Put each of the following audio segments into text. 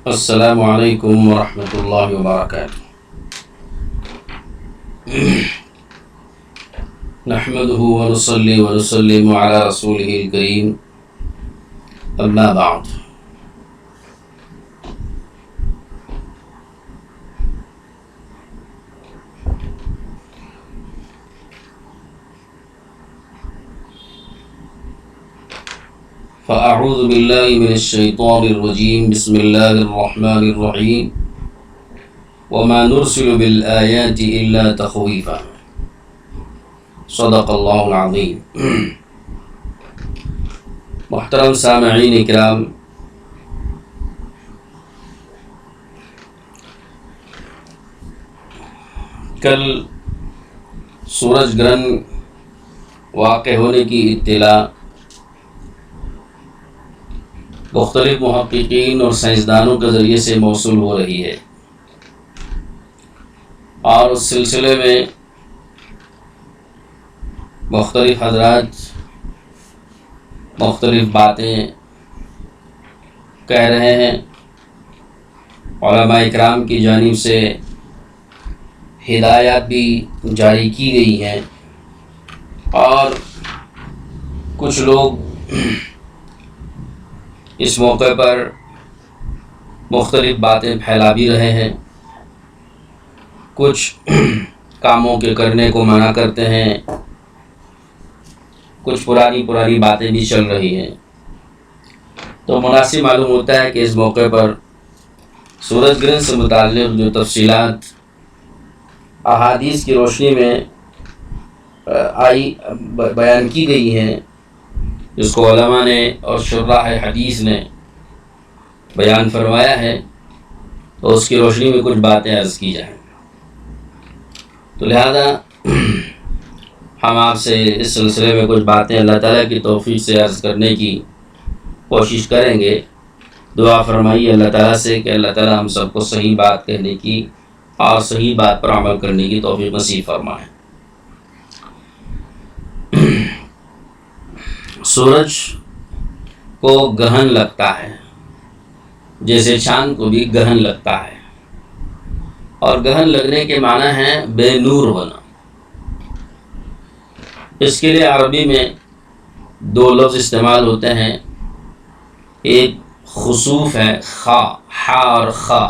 السلام علیکم ورحمۃ اللہ وبرکاتہ۔ نحمده ونصلي ونسلم على رسوله الكريم، اما بعد۔ فأعوذ بالله من الشيطان الرجيم، بسم الله الرحمن الرحيم، وما نرسل بالآيات إلا تخويفا، صدق اللہ العظیم۔ محترم سامعین اکرام، کل سورج گرہن واقع ہونے کی اطلاع مختلف محققین اور سائنسدانوں کے ذریعے سے موصول ہو رہی ہے، اور اس سلسلے میں مختلف حضرات مختلف باتیں کہہ رہے ہیں۔ علماء اکرام کی جانب سے ہدایات بھی جاری کی گئی ہیں، اور کچھ لوگ اس موقع پر مختلف باتیں پھیلا بھی رہے ہیں، کچھ کاموں کے کرنے کو منع کرتے ہیں، کچھ پرانی باتیں بھی چل رہی ہیں۔ تو مناسب معلوم ہوتا ہے کہ اس موقع پر سورج گرہن سے متعلق جو تفصیلات احادیث کی روشنی میں بیان کی گئی ہیں، جس کو علماء نے اور شراح حدیث نے بیان فرمایا ہے، تو اس کی روشنی میں کچھ باتیں عرض کی جائیں۔ تو لہذا ہم آپ سے اس سلسلے میں کچھ باتیں اللہ تعالیٰ کی توفیق سے عرض کرنے کی کوشش کریں گے۔ دعا فرمائیے اللہ تعالیٰ سے کہ اللہ تعالیٰ ہم سب کو صحیح بات کہنے کی اور صحیح بات پر عمل کرنے کی توفیق نصیب فرمائے۔ سورج کو گرہن لگتا ہے، جیسے چاند کو بھی گرہن لگتا ہے، اور گرہن لگنے کے معنی ہے بے نور ہونا۔ اس کے لیے عربی میں دو لفظ استعمال ہوتے ہیں، ایک خسوف ہے، خا، ہا اور خا،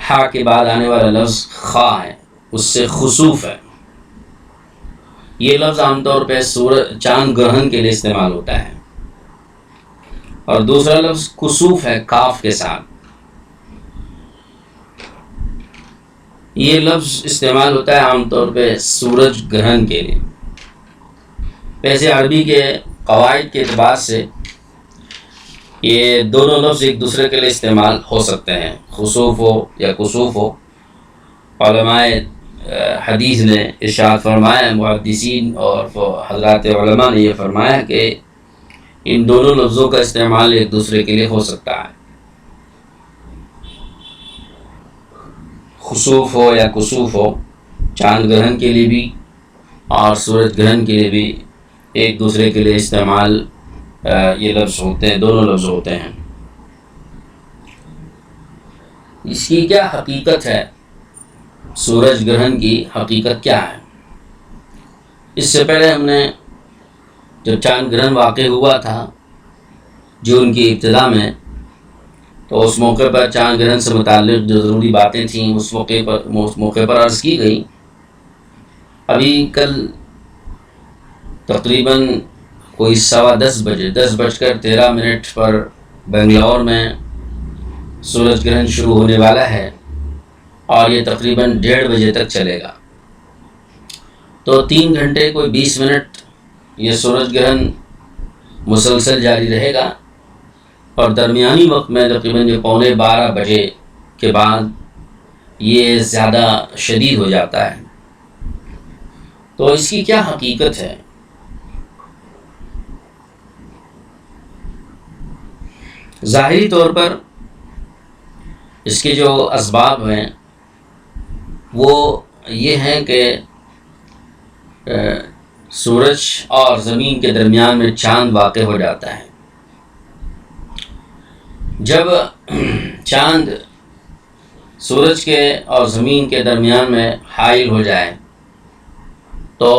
ہا کے بعد آنے والا لفظ خا ہے، اس سے خسوف ہے۔ یہ لفظ عام طور پہ چاند گرہن کے لیے استعمال ہوتا ہے، اور دوسرا لفظ کسوف ہے، کاف کے ساتھ۔ یہ لفظ استعمال ہوتا ہے عام طور پہ سورج گرہن کے لیے۔ ویسے عربی کے قواعد کے اعتبار سے یہ دونوں لفظ ایک دوسرے کے لیے استعمال ہو سکتے ہیں، خسوف ہو یا کسوف ہو۔ علماء حدیث نے ارشاد فرمایا، محدثین اور حضرات علماء نے یہ فرمایا کہ ان دونوں لفظوں کا استعمال ایک دوسرے کے لیے ہو سکتا ہے، خسوف ہو یا کسوف ہو، چاند گرہن کے لیے بھی اور سورج گرہن کے لیے بھی ایک دوسرے کے لیے استعمال یہ لفظ ہوتے ہیں، دونوں لفظ ہوتے ہیں۔ اس کی کیا حقیقت ہے؟ سورج گرہن کی حقیقت کیا ہے؟ اس سے پہلے ہم نے جب چاند گرہن واقع ہوا تھا جون کی ابتدا میں، تو اس موقع پر چاند گرہن سے متعلق جو ضروری باتیں تھیں اس موقع پر عرض کی گئی۔ ابھی کل تقریباً کوئی 10:15 بجے 10:13 پر بنگلور میں سورج گرہن شروع ہونے والا ہے، اور یہ تقریباً 1:30 بجے تک چلے گا۔ تو 3 گھنٹے کوئی 20 منٹ یہ سورج گرہن مسلسل جاری رہے گا، اور درمیانی وقت میں تقریباً 11:15 بجے کے بعد یہ زیادہ شدید ہو جاتا ہے۔ تو اس کی کیا حقیقت ہے؟ ظاہری طور پر اس کے جو اسباب ہیں وہ یہ ہیں کہ سورج اور زمین کے درمیان میں چاند واقع ہو جاتا ہے، جب چاند سورج کے اور زمین کے درمیان میں حائل ہو جائے تو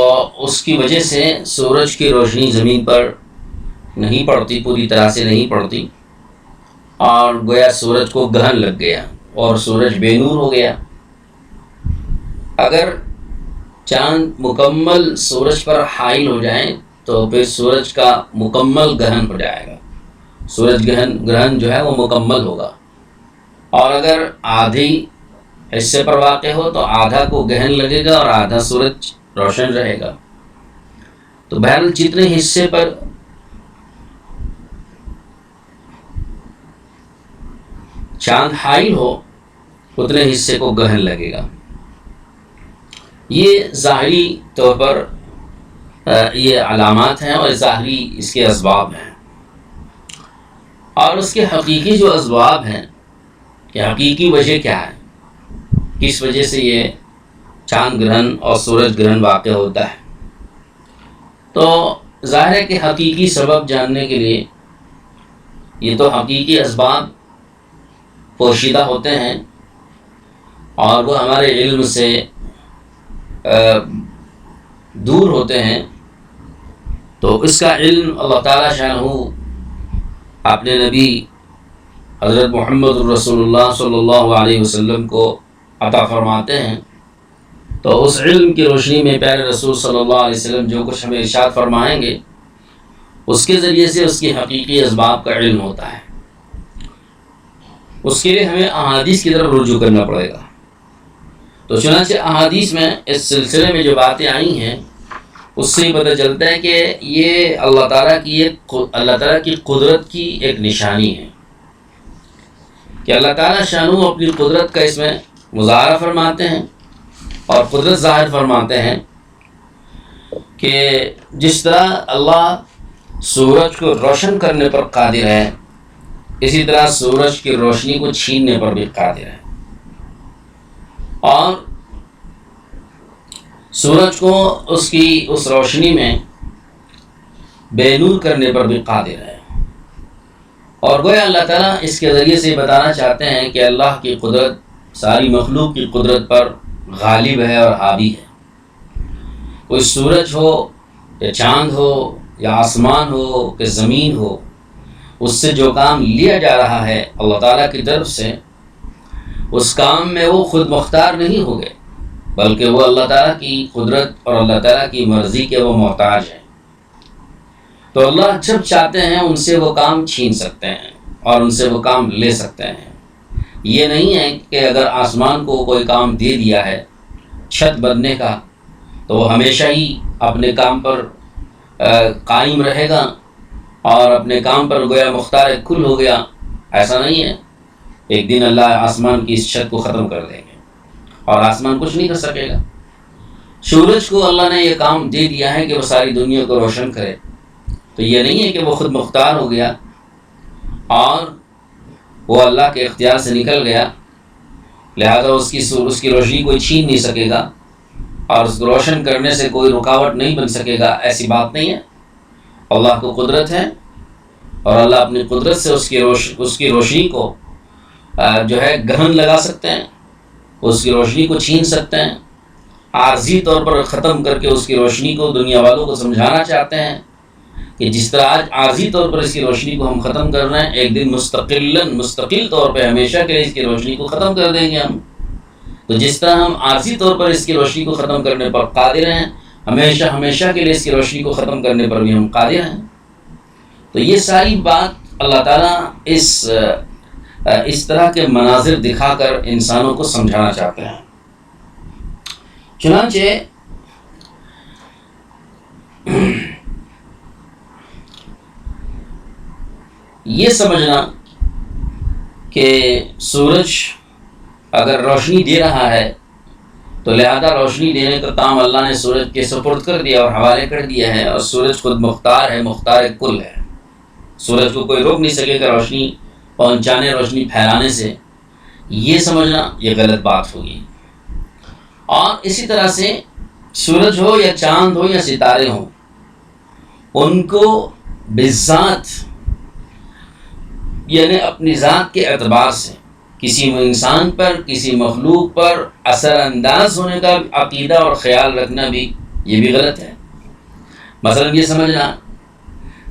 اس کی وجہ سے سورج کی روشنی زمین پر نہیں پڑتی، پوری طرح سے نہیں پڑتی، اور گویا سورج کو گرہن لگ گیا اور سورج بے نور ہو گیا۔ اگر چاند مکمل سورج پر حائل ہو جائیں تو پھر سورج کا مکمل گرہن ہو جائے گا، سورج گرہن جو ہے وہ مکمل ہوگا۔ اور اگر آدھی حصے پر واقع ہو تو آدھا کو گرہن لگے گا اور آدھا سورج روشن رہے گا۔ تو بہرحال جتنے حصے پر چاند حائل ہو اتنے حصے کو گرہن لگے گا۔ یہ ظاہری طور پر یہ علامات ہیں اور ظاہری اس کے اسباب ہیں، اور اس کے حقیقی جو اسباب ہیں کہ حقیقی وجہ کیا ہے، کس وجہ سے یہ چاند گرہن اور سورج گرہن واقع ہوتا ہے۔ تو ظاہر ہے کہ حقیقی سبب جاننے کے لیے یہ تو حقیقی اسباب پوشیدہ ہوتے ہیں اور وہ ہمارے علم سے دور ہوتے ہیں، تو اس کا علم اللہ تعالیٰ شانہ اپنے نبی حضرت محمد الرسول اللہ صلی اللہ علیہ وسلم کو عطا فرماتے ہیں۔ تو اس علم کی روشنی میں پیارے رسول صلی اللہ علیہ وسلم جو کچھ ہمیں ارشاد فرمائیں گے اس کے ذریعے سے اس کی حقیقی اسباب کا علم ہوتا ہے۔ اس کے لیے ہمیں احادیث کی طرف رجوع کرنا پڑے گا۔ تو چنانچہ احادیث میں اس سلسلے میں جو باتیں آئی ہیں اس سے پتہ چلتا ہے کہ یہ اللہ تعالیٰ کی قدرت کی ایک نشانی ہے کہ اللہ تعالیٰ شانہ اپنی قدرت کا اس میں مظاہرہ فرماتے ہیں اور قدرت ظاہر فرماتے ہیں کہ جس طرح اللہ سورج کو روشن کرنے پر قادر ہے اسی طرح سورج کی روشنی کو چھیننے پر بھی قادر ہے، اور سورج کو اس روشنی میں بے نور کرنے پر بھی قادر ہے۔ اور گویا اللہ تعالیٰ اس کے ذریعے سے بتانا چاہتے ہیں کہ اللہ کی قدرت ساری مخلوق کی قدرت پر غالب ہے اور حاوی ہے۔ کوئی سورج ہو یا چاند ہو یا آسمان ہو کہ زمین ہو، اس سے جو کام لیا جا رہا ہے اللہ تعالیٰ کی طرف سے، اس کام میں وہ خود مختار نہیں ہو گئے بلکہ وہ اللہ تعالیٰ کی قدرت اور اللہ تعالیٰ کی مرضی کے وہ محتاج ہیں۔ تو اللہ جب چاہتے ہیں ان سے وہ کام چھین سکتے ہیں اور ان سے وہ کام لے سکتے ہیں۔ یہ نہیں ہے کہ اگر آسمان کو کوئی کام دے دیا ہے چھت بننے کا تو وہ ہمیشہ ہی اپنے کام پر قائم رہے گا اور اپنے کام پر گویا مختار کل ہو گیا، ایسا نہیں ہے۔ ایک دن اللہ آسمان کی اس چھت کو ختم کر دیں گے اور آسمان کچھ نہیں کر سکے گا۔ سورج کو اللہ نے یہ کام دے دیا ہے کہ وہ ساری دنیا کو روشن کرے، تو یہ نہیں ہے کہ وہ خود مختار ہو گیا اور وہ اللہ کے اختیار سے نکل گیا، لہذا اس کی روشنی کوئی چھین نہیں سکے گا اور اس کو روشن کرنے سے کوئی رکاوٹ نہیں بن سکے گا، ایسی بات نہیں ہے۔ اللہ کو قدرت ہے اور اللہ اپنی قدرت سے اس کی روشنی کو جو ہے گرہن لگا سکتے ہیں، اس کی روشنی کو چھین سکتے ہیں، عارضی طور پر ختم کر کے اس کی روشنی کو دنیا والوں کو سمجھانا چاہتے ہیں کہ جس طرح آج عارضی طور پر اس کی روشنی کو ہم ختم کر رہے ہیں، ایک دن مستقل طور پہ ہمیشہ کے لیے اس کی روشنی کو ختم کر دیں گے ہم۔ تو جس طرح ہم عارضی طور پر اس کی روشنی کو ختم کرنے پر قادر ہیں، ہمیشہ کے لیے اس کی روشنی کو ختم کرنے پر بھی ہم قادر ہیں۔ تو یہ ساری بات اللہ تعالیٰ اس طرح کے مناظر دکھا کر انسانوں کو سمجھانا چاہتے ہیں۔ چنانچہ یہ سمجھنا کہ سورج اگر روشنی دے رہا ہے تو لہذا روشنی دینے کا کام اللہ نے سورج کے سپرد کر دیا اور حوالے کر دیا ہے، اور سورج خود مختار ہے، مختار کل ہے، سورج کو کوئی روک نہیں سکے گا روشنی پہنچانے، روشنی پھیلانے سے، یہ سمجھنا یہ غلط بات ہوگی۔ اور اسی طرح سے سورج ہو یا چاند ہو یا ستارے ہوں، ان کو بذات یعنی اپنی ذات کے اعتبار سے کسی انسان پر، کسی مخلوق پر اثر انداز ہونے کا عقیدہ اور خیال رکھنا بھی یہ بھی غلط ہے۔ مثلا یہ سمجھنا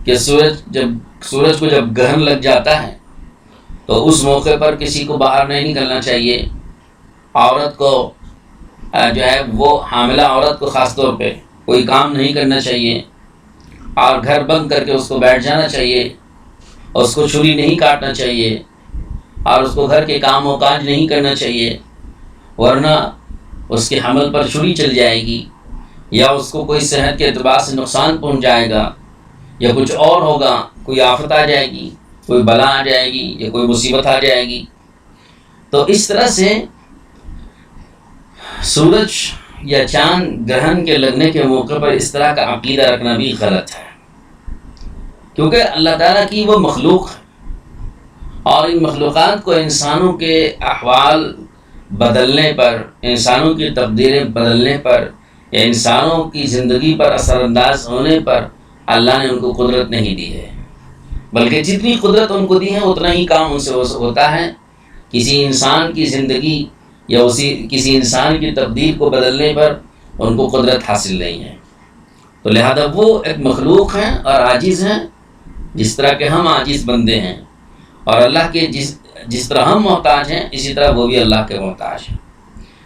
کہ سورج کو جب گرہن لگ جاتا ہے تو اس موقع پر کسی کو باہر نہیں نکلنا چاہیے، عورت کو جو ہے وہ حاملہ عورت کو خاص طور پہ کوئی کام نہیں کرنا چاہیے، اور گھر بند کر کے اس کو بیٹھ جانا چاہیے، اور اس کو چھری نہیں کاٹنا چاہیے، اور اس کو گھر کے کام و کاج نہیں کرنا چاہیے، ورنہ اس کے حمل پر چھری چل جائے گی، یا اس کو کوئی صحت کے اعتبار سے نقصان پہنچ جائے گا، یا کچھ اور ہوگا، کوئی آفت آ جائے گی، کوئی بلا آ جائے گی، یا کوئی مصیبت آ جائے گی۔ تو اس طرح سے سورج یا چاند گرہن کے لگنے کے موقع پر اس طرح کا عقیدہ رکھنا بھی غلط ہے، کیونکہ اللہ تعالیٰ کی وہ مخلوق ہے، اور ان مخلوقات کو انسانوں کے احوال بدلنے پر، انسانوں کی تقدیریں بدلنے پر، یا انسانوں کی زندگی پر اثر انداز ہونے پر اللہ نے ان کو قدرت نہیں دی ہے، بلکہ جتنی قدرت ان کو دی ہے اتنا ہی کام ان سے ہوتا ہے۔ کسی انسان کی زندگی یا کسی انسان کی تقدیر کو بدلنے پر ان کو قدرت حاصل نہیں ہے، تو لہذا وہ ایک مخلوق ہیں اور عاجز ہیں، جس طرح کہ ہم عاجز بندے ہیں، اور اللہ کے جس طرح ہم محتاج ہیں اسی طرح وہ بھی اللہ کے محتاج ہیں۔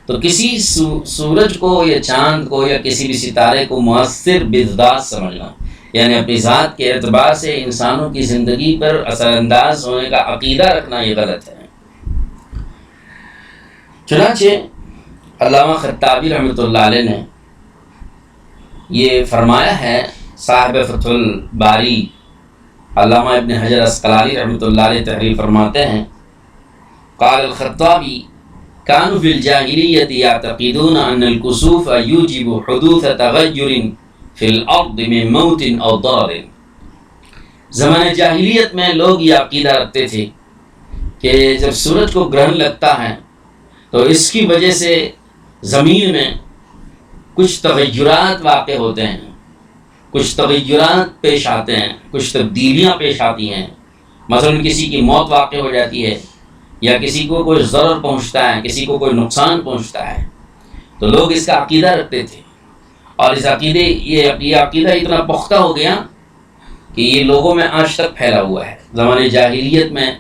تو کسی سورج کو یا چاند کو یا کسی بھی ستارے کو مؤثر بذات سمجھنا، یعنی اپنی ذات کے اعتبار سے انسانوں کی زندگی پر اثر انداز ہونے کا عقیدہ رکھنا یہ غلط ہے۔ چنانچہ علامہ خطابی رحمۃ اللہ علیہ نے یہ فرمایا ہے، صاحب فتح الباری علامہ ابن حجر عسقلانی رحمۃ اللہ علیہ تحریر فرماتے ہیں، قال الخطابی كانوا في الجاهلية يعتقدون أن الكسوف يوجب حدوث تغير في الأرض من موت أو ضرر۔ زمانہ جاہلیت میں لوگ یہ عقیدہ رکھتے تھے کہ جب سورج کو گرہن لگتا ہے تو اس کی وجہ سے زمین میں کچھ تغیرات واقع ہوتے ہیں، کچھ تغیرات پیش آتے ہیں، کچھ تبدیلیاں پیش آتی ہیں، مثلا کسی کی موت واقع ہو جاتی ہے، یا کسی کو کوئی ضرر پہنچتا ہے، کسی کو کوئی نقصان پہنچتا ہے، تو لوگ اس کا عقیدہ رکھتے تھے، اور یہ عقیدہ اتنا پختہ ہو گیا کہ یہ لوگوں میں آج تک پھیلا ہوا ہے۔ زمانے جاہلیت میں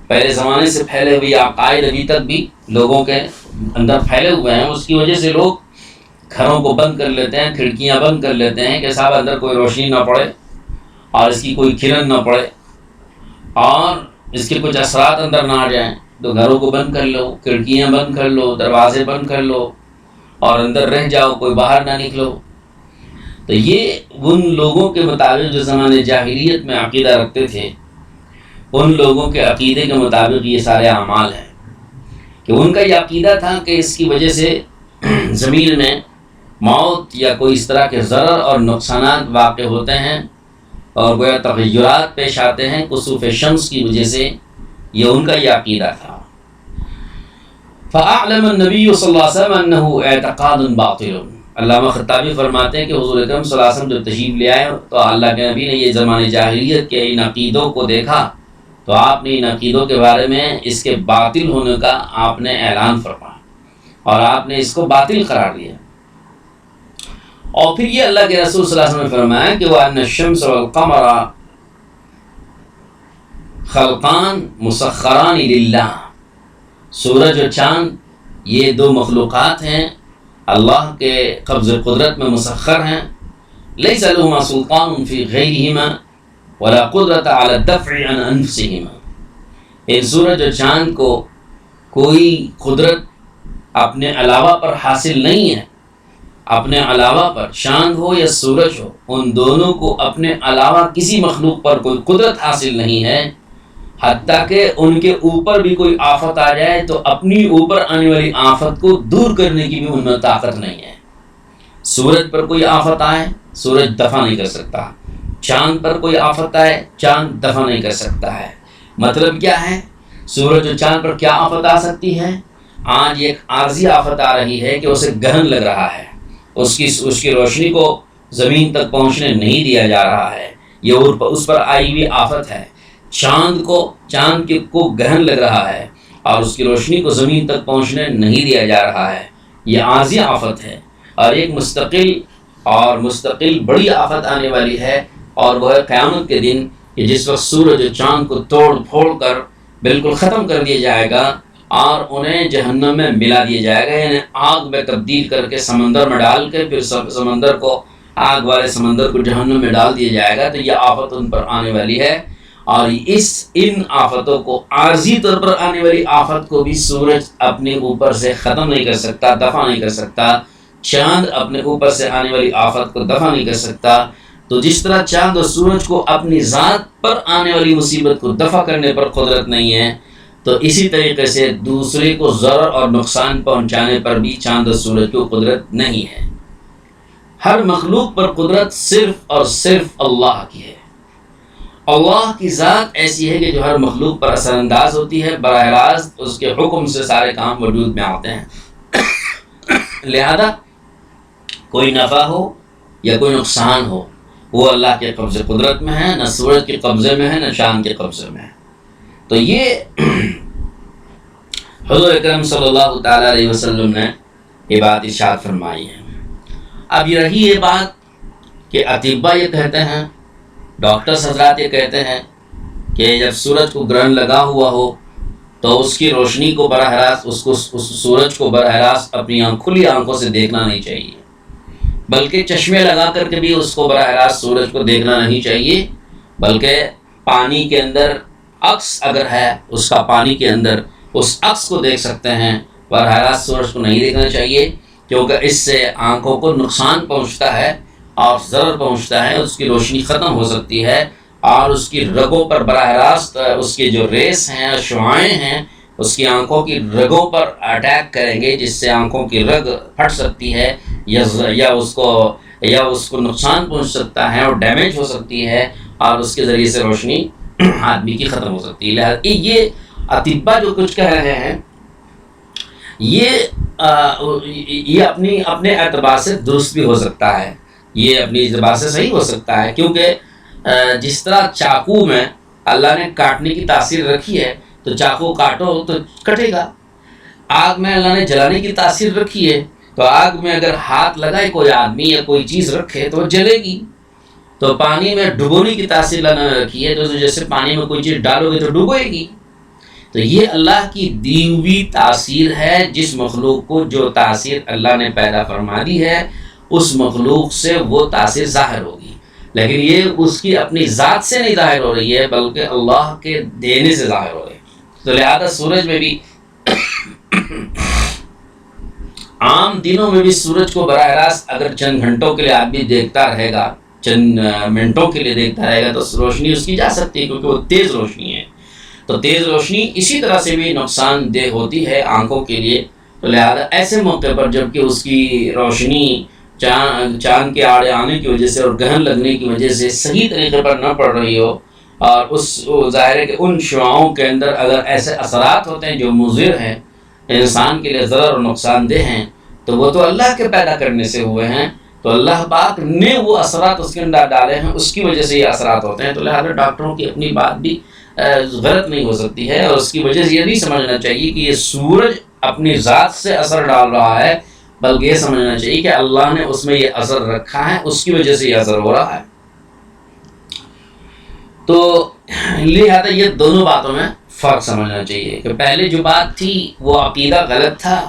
پہلے زمانے سے پھیلے ہوئے عقائد ابھی تک بھی لوگوں کے اندر پھیلے ہوئے ہیں، اس کی وجہ سے لوگ گھروں کو بند کر لیتے ہیں، کھڑکیاں بند کر لیتے ہیں کہ صاحب اندر کوئی روشنی نہ پڑے اور اس کی کوئی کرن نہ پڑے اور اس کے کچھ اثرات اندر نہ آ جائیں، تو گھروں کو بند کر لو، کھڑکیاں بند کر لو، دروازے بند کر لو اور اندر رہ جاؤ، کوئی باہر نہ نکلو۔ تو یہ ان لوگوں کے مطابق جو زمانے جاہلیت میں عقیدہ رکھتے تھے، ان لوگوں کے عقیدے کے مطابق یہ سارے اعمال ہیں، کہ ان کا یہ عقیدہ تھا کہ اس کی وجہ سے زمین میں موت یا کوئی اس طرح کے ضرر اور نقصانات واقع ہوتے ہیں، اور گویا تغیرات پیش آتے ہیں کسوف شمس کی وجہ سے، یہ ان کا یہ عقیدہ تھا۔ فَأَعْلَمَ النَّبِيُّ صلی اللہ علیہ وسلم أَنَّهُ اعتقاد باطل۔ علامہ خطابی فرماتے ہیں کہ حضور اکرم صلی اللہ علیہ وسلم جب تشریف لے آئے تو اللہ کے نبی نے یہ زمانے جاہلیت کے ان عقیدوں کو دیکھا، تو آپ نے ان عقیدوں کے بارے میں اس کے باطل ہونے کا آپ نے اعلان فرمایا، اور آپ نے اس کو باطل قرار دیا۔ اور پھر یہ اللہ کے رسول صلی اللہ علیہ وسلم نے فرمایا کہ وَأَنَّ الشَّمْسَ وَالْقَمَرَ خَلْقَانِ مُسَخَّرَانِ لِلَّهِ، سورج اور چاند یہ دو مخلوقات ہیں، اللہ کے قبض قدرت میں مسخر ہیں، لَيْسَ لَهُمَا سُلْطَانٌ فِي غَيْرِهِمَا وَلَا قُدْرَةَ عَلَى الدَّفْعِ عَنْ أَنفُسِهِمَا۔ ان سورج اور چاند کو کوئی قدرت اپنے علاوہ پر حاصل نہیں ہے، اپنے علاوہ پر چاند ہو یا سورج ہو، ان دونوں کو اپنے علاوہ کسی مخلوق پر کوئی قدرت حاصل نہیں ہے، حتیٰ کہ ان کے اوپر بھی کوئی آفت آ جائے تو اپنی اوپر آنے والی آفت کو دور کرنے کی بھی ان میں طاقت نہیں ہے۔ سورج پر کوئی آفت آئے، سورج دفع نہیں کر سکتا، چاند پر کوئی آفت آئے، چاند دفع نہیں کر سکتا ہے۔ مطلب کیا ہے؟ سورج اور چاند پر کیا آفت آ سکتی ہے؟ آج ایک عارضی آفت آ رہی ہے کہ اسے گرہن لگ رہا ہے، اس کی روشنی کو زمین تک پہنچنے نہیں دیا جا رہا ہے، یہ اس پر آئی ہوئی آفت ہے۔ چاند کو گرہن لگ رہا ہے اور اس کی روشنی کو زمین تک پہنچنے نہیں دیا جا رہا ہے، یہ عارضی آفت ہے، اور ایک مستقل بڑی آفت آنے والی ہے، اور وہ ہے قیامت کے دن کہ جس وقت سورج و چاند کو توڑ پھوڑ کر بالکل ختم کر دیا جائے گا اور انہیں جہنم میں ملا دیا جائے گا، یعنی آگ میں تبدیل کر کے سمندر میں ڈال کے پھر سمندر کو، آگ والے سمندر کو جہنم میں ڈال دیا جائے گا، تو یہ آفت ان پر آنے والی ہے۔ اور ان آفتوں کو، عارضی طور پر آنے والی آفت کو بھی سورج اپنے اوپر سے ختم نہیں کر سکتا، دفع نہیں کر سکتا، چاند اپنے اوپر سے آنے والی آفت کو دفع نہیں کر سکتا۔ تو جس طرح چاند اور سورج کو اپنی ذات پر آنے والی مصیبت کو دفع کرنے پر قدرت نہیں ہے، تو اسی طریقے سے دوسرے کو ضرر اور نقصان پہنچانے پر بھی چاند اور سورج کو قدرت نہیں ہے۔ ہر مخلوق پر قدرت صرف اور صرف اللہ کی ہے۔ اللہ کی ذات ایسی ہے کہ جو ہر مخلوق پر اثر انداز ہوتی ہے، براہ راست اس کے حکم سے سارے کام وجود میں آتے ہیں۔ لہذا کوئی نفع ہو یا کوئی نقصان ہو، وہ اللہ کے قبضے قدرت میں ہے، نہ سورج کے قبضے میں ہے، نہ چاند کے قبضے میں ہے۔ تو یہ حضور اکرم صلی اللہ تعالیٰ علیہ وسلم نے یہ بات ارشاد فرمائی ہے۔ اب یہ رہی یہ بات کہ اطباء یہ کہتے ہیں، ڈاکٹرز حضرات یہ کہتے ہیں کہ جب سورج کو گرہن لگا ہوا ہو تو اس کی روشنی کو براہ راست اس سورج کو براہ راست اپنی کھلی آنکھوں سے دیکھنا نہیں چاہیے، بلکہ چشمے لگا کر کے بھی اس کو براہ راست سورج کو دیکھنا نہیں چاہیے، بلکہ پانی کے اندر عکس اگر ہے اس کا، پانی کے اندر اس عکس کو دیکھ سکتے ہیں، براہ راست سورج کو نہیں دیکھنا چاہیے، کیونکہ اس سے آنکھوں کو نقصان پہنچتا ہے اور ضرر پہنچتا ہے، اس کی روشنی ختم ہو سکتی ہے، اور اس کی رگوں پر براہ راست اس کے جو ریس ہیں، شعاعیں ہیں، اس کی آنکھوں کی رگوں پر اٹیک کریں گے، جس سے آنکھوں کی رگ پھٹ سکتی ہے یا اس کو نقصان پہنچ سکتا ہے اور ڈیمیج ہو سکتی ہے، اور اس کے ذریعے سے روشنی آدمی کی ختم ہو سکتی ہے۔ لہٰذا یہ اطباء جو کچھ کہہ رہے ہیں، یہ اپنے اعتبار سے درست بھی ہو سکتا ہے، یہ اپنی اعتبار سے صحیح ہو سکتا ہے، کیونکہ جس طرح چاقو میں اللہ نے کاٹنے کی تاثیر رکھی ہے، تو چاقو کاٹو تو کٹے گا۔ آگ میں اللہ نے جلانے کی تاثیر رکھی ہے، تو آگ میں اگر ہاتھ لگائے کوئی آدمی یا کوئی چیز رکھے تو وہ جلے گی۔ تو پانی میں ڈبونے کی تاثیر اللہ نے رکھی ہے، تو جیسے پانی میں کوئی چیز ڈالو گے تو ڈوبے گی۔ تو یہ اللہ کی دی ہوئی تاثیر ہے، جس مخلوق کو جو تاثیر اللہ نے پیدا فرما دی ہے، اس مخلوق سے وہ تاثیر ظاہر ہوگی، لیکن یہ اس کی اپنی ذات سے نہیں ظاہر ہو رہی ہے، بلکہ اللہ کے دینے سے ظاہر ہو رہی ہے۔ تو لہذا سورج میں بھی عام دنوں میں بھی سورج کو براہ راست اگر چند گھنٹوں کے لیے آدمی دیکھتا رہے گا، چند منٹوں کے لیے دیکھتا رہے گا، تو روشنی اس کی جا سکتی ہے، کیونکہ وہ تیز روشنی ہے۔ تو تیز روشنی اسی طرح سے بھی نقصان دہ ہوتی ہے آنکھوں کے لیے۔ تو لہذا ایسے موقع پر جب کہ اس کی روشنی چاند کے آڑے آنے کی وجہ سے اور گہن لگنے کی وجہ سے صحیح طریقے پر نہ پڑ رہی ہو، اور ظاہر ہے کہ ان شعاؤں کے اندر اگر ایسے اثرات ہوتے ہیں جو مضر ہیں، انسان کے لیے ضرر اور نقصان دہ ہیں، تو وہ تو اللہ کے پیدا کرنے سے ہوئے ہیں، تو اللہ پاک نے وہ اثرات اس کے اندر ڈالے ہیں، اس کی وجہ سے یہ اثرات ہوتے ہیں۔ تو لہٰذا ڈاکٹروں کی اپنی بات بھی غلط نہیں ہو سکتی ہے، اور اس کی وجہ سے یہ نہیں سمجھنا چاہیے کہ یہ سورج اپنی ذات سے اثر ڈال رہا ہے، بلکہ یہ سمجھنا چاہیے کہ اللہ نے اس میں یہ اثر رکھا ہے، اس کی وجہ سے یہ اثر ہو رہا ہے۔ تو لہذا یہ دونوں باتوں میں فرق سمجھنا چاہیے کہ پہلے جو بات تھی وہ عقیدہ غلط تھا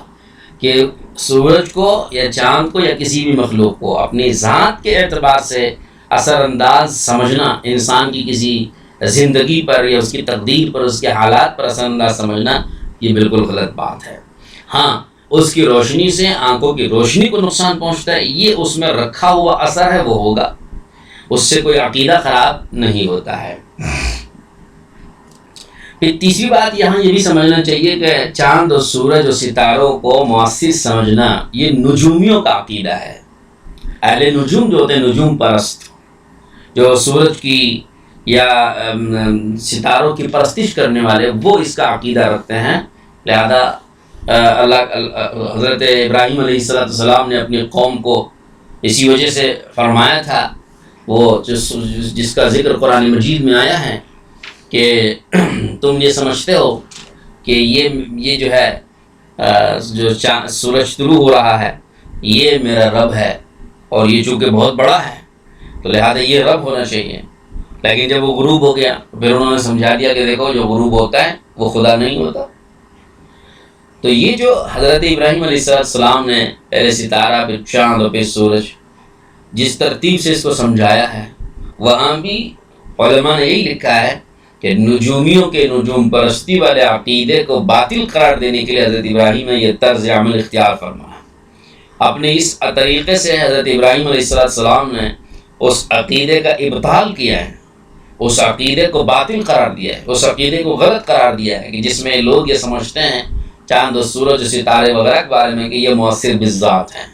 کہ سورج کو یا چاند کو یا کسی بھی مخلوق کو اپنی ذات کے اعتبار سے اثر انداز سمجھنا، انسان کی کسی زندگی پر یا اس کی تقدیر پر، اس کے حالات پر اثر انداز سمجھنا، یہ بالکل غلط بات ہے۔ ہاں، اس کی روشنی سے آنکھوں کی روشنی کو نقصان پہنچتا ہے، یہ اس میں رکھا ہوا اثر ہے، وہ ہوگا، اس سے کوئی عقیدہ خراب نہیں ہوتا ہے۔ پھر تیسری بات یہاں یہ بھی سمجھنا چاہیے کہ چاند اور سورج اور ستاروں کو مؤثر سمجھنا یہ نجومیوں کا عقیدہ ہے۔ اہل نجوم جو ہوتے ہیں، نجوم پرست، جو سورج کی یا ستاروں کی پرستش کرنے والے، وہ اس کا عقیدہ رکھتے ہیں۔ لہذا حضرت ابراہیم علیہ السلام نے اپنی قوم کو اسی وجہ سے فرمایا تھا، وہ جس کا ذکر قرآن مجید میں آیا ہے کہ کہ تم یہ سمجھتے ہو کہ یہ جو ہے جو سورج طلوع ہو رہا ہے یہ میرا رب ہے، اور یہ چونکہ بہت بڑا ہے تو لہذا یہ رب ہونا چاہیے. لیکن جب وہ غروب ہو گیا پھر انہوں نے سمجھا دیا کہ دیکھو جو غروب ہوتا ہے وہ خدا نہیں ہوتا. تو یہ جو حضرت ابراہیم علیہ السلام نے پہلے ستارہ پھر چاند اور پھر سورج جس ترتیب سے اس کو سمجھایا ہے، وہاں بھی علماء نے یہی لکھا ہے کہ نجومیوں کے نجوم پرستی والے عقیدے کو باطل قرار دینے کے لیے حضرت ابراہیم نے یہ طرز عمل اختیار فرمایا. اپنے اس طریقے سے حضرت ابراہیم علیہ السلام نے اس عقیدے کا ابطال کیا ہے، اس عقیدے کو باطل قرار دیا ہے، اس عقیدے کو غلط قرار دیا ہے کہ جس میں لوگ یہ سمجھتے ہیں چاند و سورج و ستارے وغیرہ کے بارے میں کہ یہ مؤثر بالذات ہیں.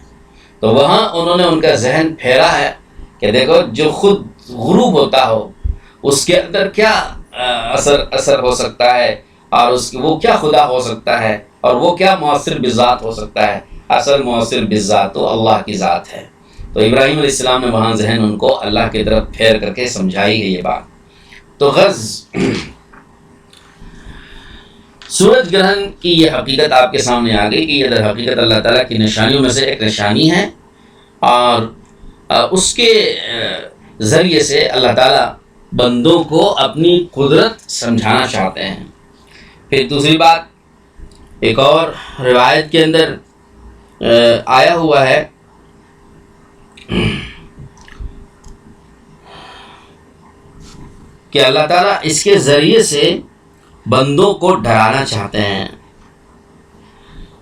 تو وہاں انہوں نے ان کا ذہن پھیرا ہے کہ دیکھو جو خود غروب ہوتا ہو اس کے اندر کیا اثر ہو سکتا ہے، اور وہ کیا خدا ہو سکتا ہے، اور وہ کیا مؤثر بالذات ہو سکتا ہے. اصل مؤثر بالذات تو اللہ کی ذات ہے. تو ابراہیم علیہ السلام نے وہاں ذہن ان کو اللہ کی طرف پھیر کر کے سمجھائی ہے یہ بات. تو غرض سورج گرہن کی یہ حقیقت آپ کے سامنے آ گئی کہ یہ در حقیقت اللہ تعالیٰ کی نشانیوں میں سے ایک نشانی ہے، اور اس کے ذریعے سے اللہ تعالیٰ بندوں کو اپنی قدرت سمجھانا چاہتے ہیں. پھر دوسری بات ایک اور روایت کے اندر آیا ہوا ہے کہ اللہ تعالیٰ اس کے ذریعے سے بندوں کو ڈرانا چاہتے ہیں.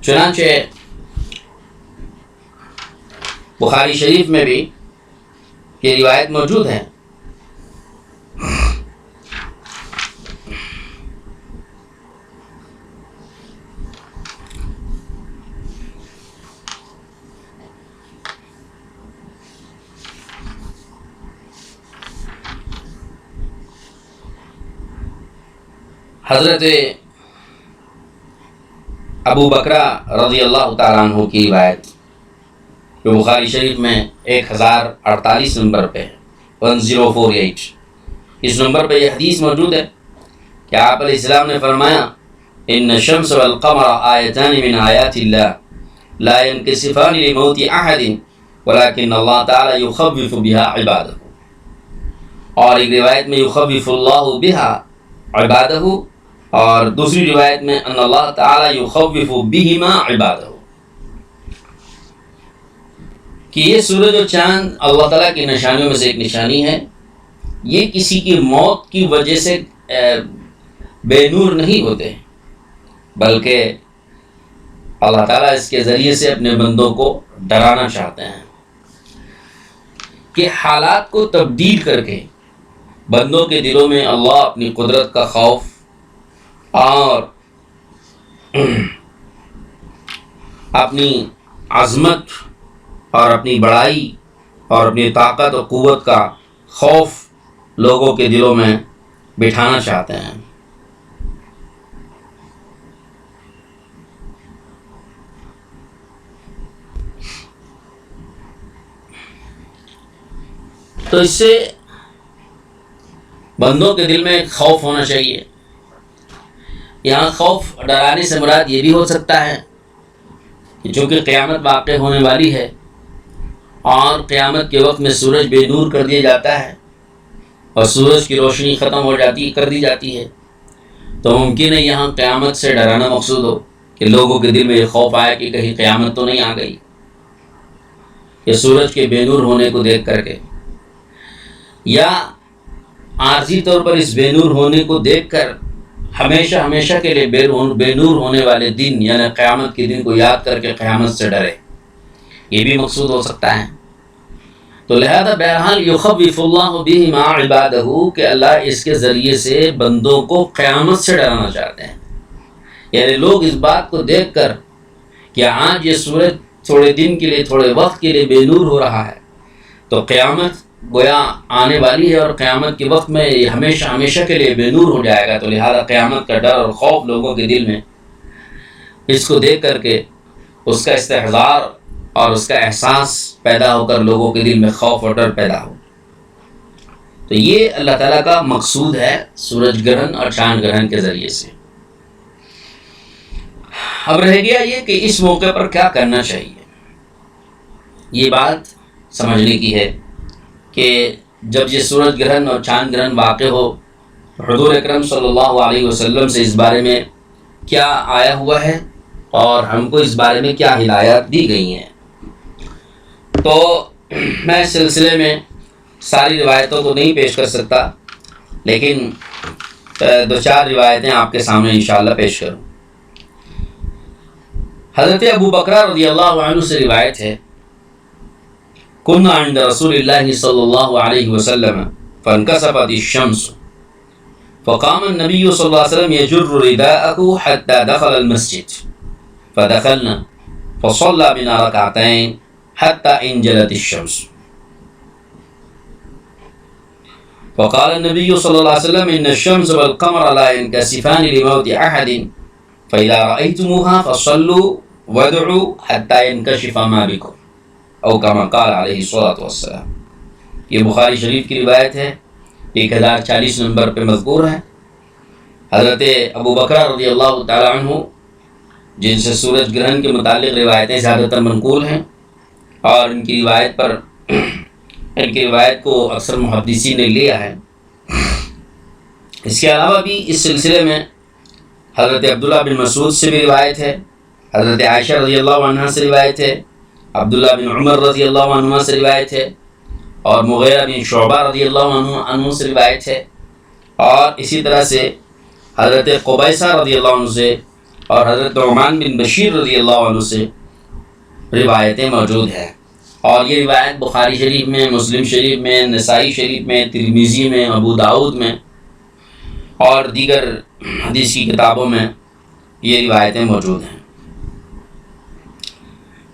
چنانچہ بخاری شریف میں بھی یہ روایت موجود ہے. حضرت ابو بکرہ رضی اللہ تعالیٰ عنہ کی روایت جو بخاری شریف میں 1048 نمبر پہ 1048 اس نمبر پہ یہ حدیث موجود ہے کہ آپ علیہ السلام نے فرمایا ان الشمس والقمر آیتان من آیات اللہ لا ينکسفان لموت احد ولكن اللہ تعالی یخوف بها عبادہ. اور ایک روایت میں یخوف اللہ بها عبادہ، اور دوسری روایت میں ان اللہ تعالی یخوف بہما عبادہ، کہ یہ سورج و چاند اللہ تعالیٰ کی نشانیوں میں سے ایک نشانی ہے. یہ کسی کی موت کی وجہ سے بے نور نہیں ہوتے، بلکہ اللہ تعالیٰ اس کے ذریعے سے اپنے بندوں کو ڈرانا چاہتے ہیں کہ حالات کو تبدیل کر کے بندوں کے دلوں میں اللہ اپنی قدرت کا خوف اور اپنی عظمت اور اپنی بڑائی اور اپنی طاقت و قوت کا خوف لوگوں کے دلوں میں بٹھانا چاہتے ہیں. تو اس سے بندوں کے دل میں ایک خوف ہونا چاہیے. یہاں خوف ڈرانے سے مراد یہ بھی ہو سکتا ہے کہ چونکہ قیامت واقع ہونے والی ہے اور قیامت کے وقت میں سورج بے نور کر دیا جاتا ہے اور سورج کی روشنی ختم کر دی جاتی ہے، تو ممکن ہے یہاں قیامت سے ڈرانا مقصود ہو کہ لوگوں کے دل میں یہ خوف آئے کہ کہیں قیامت تو نہیں آ گئی، کہ سورج کے بے نور ہونے کو دیکھ کر کے، یا عارضی طور پر اس بے نور ہونے کو دیکھ کر ہمیشہ کے لیے بے نور ہونے والے دن یعنی قیامت کے دن کو یاد کر کے قیامت سے ڈرے، یہ بھی مقصود ہو سکتا ہے. تو لہذا بہرحال یخوف اللہ بہما عبادہ کہ اللہ اس کے ذریعے سے بندوں کو قیامت سے ڈرانا چاہتے ہیں. یعنی لوگ اس بات کو دیکھ کر کہ آج یہ سورج تھوڑے دن کے لیے تھوڑے وقت کے لیے بے نور ہو رہا ہے تو قیامت گویا آنے والی ہے اور قیامت کے وقت میں یہ ہمیشہ کے لیے بے نور ہو جائے گا. تو لہذا قیامت کا ڈر اور خوف لوگوں کے دل میں اس کو دیکھ کر کے اس کا استحضار اور اس کا احساس پیدا ہو کر لوگوں کے دل میں خوف اور ڈر پیدا ہو. تو یہ اللہ تعالیٰ کا مقصود ہے سورج گرہن اور چاند گرہن کے ذریعے سے۔ اب رہ گیا یہ کہ اس موقع پر کیا کرنا چاہیے۔ یہ بات سمجھنے کی ہے کہ جب یہ سورج گرہن اور چاند گرہن واقع ہو، حضور اکرم صلی اللہ علیہ وسلم سے اس بارے میں کیا آیا ہوا ہے اور ہم کو اس بارے میں کیا ہدایات دی گئی ہیں۔ تو میں اس سلسلے میں ساری روایتوں کو نہیں پیش کر سکتا، لیکن 2-4 روایتیں آپ کے سامنے انشاءاللہ پیش کروں۔ حضرت ابو بکر رضی اللہ عنہ سے روایت ہے، كنا عند رسول الله صلى الله عليه وسلم فانكسفت الشمس فقام النبي صلى الله عليه وسلم يجر رداءه حتى دخل المسجد فدخلنا فصلى بنا ركعتين حتى انجلت الشمس فقال النبي صلى الله عليه وسلم إن الشمس والقمر لا ينكسفان لموت أحد فإذا رأيتموها فصلوا وادعوا حتى ينكشف ما بكم او کما قال علیہ الصلوۃ والسلام۔ یہ بخاری شریف کی روایت ہے، 1040 نمبر پہ مذکور ہے۔ حضرت ابو بکر رضی اللہ تعالی عنہ جن سے سورج گرہن کے متعلق روایتیں زیادہ تر منقول ہیں، اور ان کی روایت کو اکثر محدثین نے لیا ہے۔ اس کے علاوہ بھی اس سلسلے میں حضرت عبداللہ بن مسعود سے بھی روایت ہے، حضرت عائشہ رضی اللہ عنہا سے روایت ہے، عبداللہ بن عمر رضی اللہ عنہ سے روایت ہے، اور مغیرہ بن شعبہ رضی اللہ عنہ سے روایت ہے، اور اسی طرح سے حضرت قبیصہ رضی اللہ عنہ سے اور حضرت نعمان بن بشیر رضی اللہ عنہ سے روایتیں موجود ہیں۔ اور یہ روایت بخاری شریف میں، مسلم شریف میں، نسائی شریف میں، ترمذی میں، ابو داؤد میں اور دیگر حدیث کی کتابوں میں یہ روایتیں موجود ہیں۔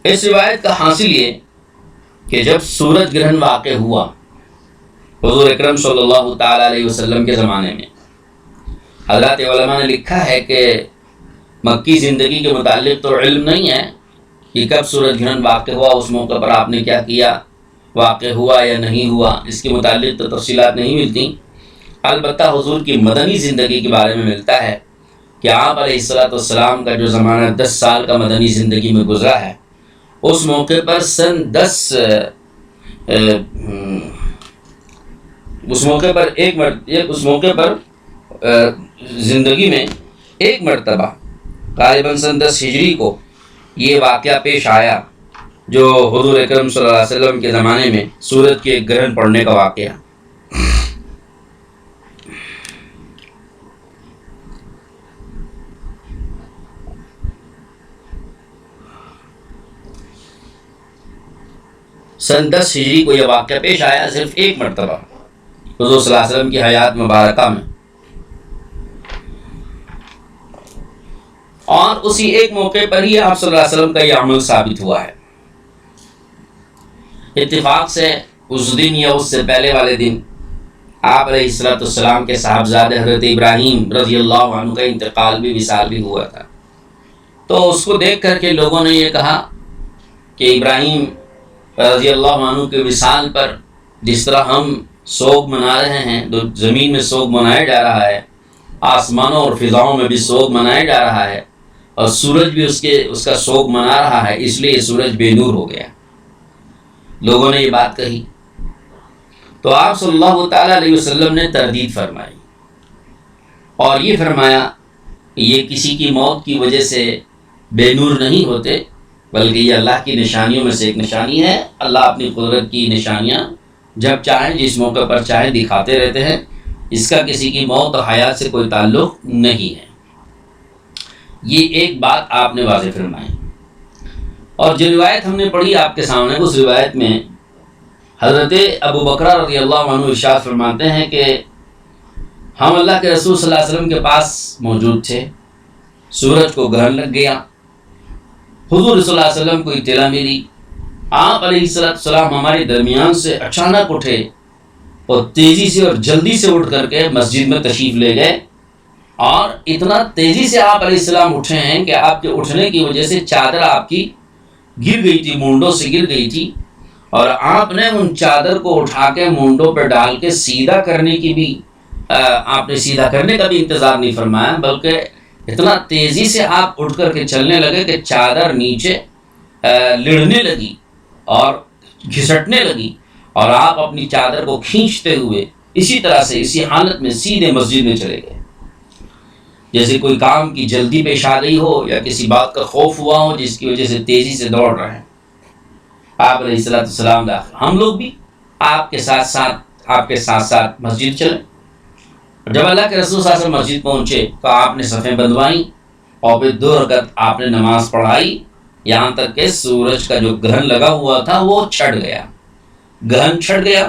اس روایت کا حاصل یہ کہ جب سورج گرہن واقع ہوا حضور اکرم صلی اللہ تعالی علیہ وسلم کے زمانے میں، حضرات علماء نے لکھا ہے کہ مکی زندگی کے متعلق تو علم نہیں ہے کہ کب سورج گرہن واقع ہوا، اس موقع پر آپ نے کیا کیا، واقع ہوا یا نہیں ہوا، اس کے متعلق تو تفصیلات نہیں ملتی۔ البتہ حضور کی مدنی زندگی کے بارے میں ملتا ہے کہ آپ علیہ الصلوۃ والسلام کا جو زمانہ 10 سال کا مدنی زندگی میں گزرا ہے، اس موقع پر اس موقع پر زندگی میں ایک مرتبہ غالباً سن 10 ہجری کو یہ واقعہ پیش آیا جو حضور اکرم صلی اللہ علیہ وسلم کے زمانے میں سورج کے گرہن پڑنے کا واقعہ۔ سن 10 ہجری کو یہ واقعہ پیش آیا، صرف ایک مرتبہ حضور صلی اللہ علیہ وسلم کی حیات مبارکہ میں، اور اسی ایک موقع پر ہی آپ صلی اللہ علیہ وسلم کا یہ عمل ثابت ہوا ہے۔ اتفاق سے اس دن یا اس سے پہلے والے دن آپ علیہ الصلوۃ والسلام کے صاحبزادے حضرت ابراہیم رضی اللہ عنہ کا انتقال بھی وصال بھی ہوا تھا۔ تو اس کو دیکھ کر کے لوگوں نے یہ کہا کہ ابراہیم رضی اللہ عنہ کے وصال پر جس طرح ہم سوگ منا رہے ہیں، زمین میں سوگ منایا جا رہا ہے، آسمانوں اور فضاؤں میں بھی سوگ منایا جا رہا ہے، اور سورج بھی اس کا سوگ منا رہا ہے، اس لیے سورج بے نور ہو گیا۔ لوگوں نے یہ بات کہی تو آپ صلی اللہ تعالی علیہ وسلم نے تردید فرمائی اور یہ فرمایا کہ یہ کسی کی موت کی وجہ سے بے نور نہیں ہوتے، بلکہ یہ اللہ کی نشانیوں میں سے ایک نشانی ہے۔ اللہ اپنی قدرت کی نشانیاں جب چاہیں جس موقع پر چاہیں دکھاتے رہتے ہیں، اس کا کسی کی موت اور حیات سے کوئی تعلق نہیں ہے۔ یہ ایک بات آپ نے واضح فرمائی۔ اور جو روایت ہم نے پڑھی آپ کے سامنے، اس روایت میں حضرت ابو بکر رضی اللہ عنہ ارشاد فرماتے ہیں کہ ہم اللہ کے رسول صلی اللہ علیہ وسلم کے پاس موجود تھے، سورج کو گرہن لگ گیا، حضور صلی اللہ علیہ وسلم کو اطلاع ملی، آپ علیہ السلام ہمارے درمیان سے اچانک اٹھے اور تیزی سے اور جلدی سے اٹھ کر کے مسجد میں تشریف لے گئے، اور اتنا تیزی سے آپ علیہ السلام اٹھے ہیں کہ آپ کے اٹھنے کی وجہ سے چادر آپ کی گر گئی تھی، مونڈوں سے گر گئی تھی، اور آپ نے ان چادر کو اٹھا کے مونڈوں پہ ڈال کے سیدھا کرنے کی بھی آپ نے سیدھا کرنے کا بھی انتظار نہیں فرمایا، بلکہ اتنا تیزی سے آپ اٹھ کر کے چلنے لگے کہ چادر نیچے لڑنے لگی اور گھسٹنے لگی، اور آپ اپنی چادر کو کھینچتے ہوئے اسی طرح سے اسی حالت میں سیدھے مسجد میں چلے گئے، جیسے کوئی کام کی جلدی پیش آ گئی ہو یا کسی بات کا خوف ہوا ہو جس کی وجہ سے تیزی سے دوڑ رہے ہیں۔ آپ علیہ السلام داخل، ہم لوگ بھی آپ کے ساتھ ساتھ مسجد چلے۔ جب اللہ کے رسول صلی اللہ علیہ وسلم مسجد پہنچے تو آپ نے صفیں بندھوائی اور پھر 2 رکعت آپ نے نماز پڑھائی، یہاں تک کہ سورج کا جو گرہن لگا ہوا تھا وہ چھٹ گیا، گرہن چھٹ گیا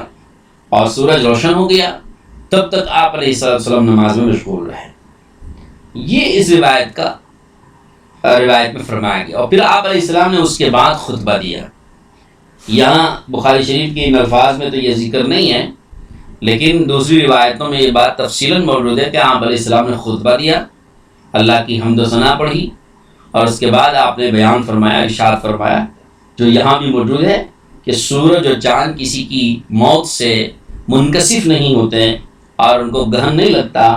اور سورج روشن ہو گیا، تب تک آپ علیہ السلام نماز میں مشغول رہے۔ یہ اس روایت میں فرمایا گیا۔ اور پھر آپ علیہ السلام نے اس کے بعد خطبہ دیا۔ یہاں بخاری شریف کے ان الفاظ میں تو یہ ذکر نہیں ہے، لیکن دوسری روایتوں میں یہ بات تفصیلاً موجود ہے کہ آپ علیہ السلام نے خطبہ دیا، اللہ کی حمد و ثنا پڑھی، اور اس کے بعد آپ نے بیان فرمایا، ارشاد فرمایا جو یہاں بھی موجود ہے کہ سورج اور چاند کسی کی موت سے منکسف نہیں ہوتے اور ان کو گرہن نہیں لگتا،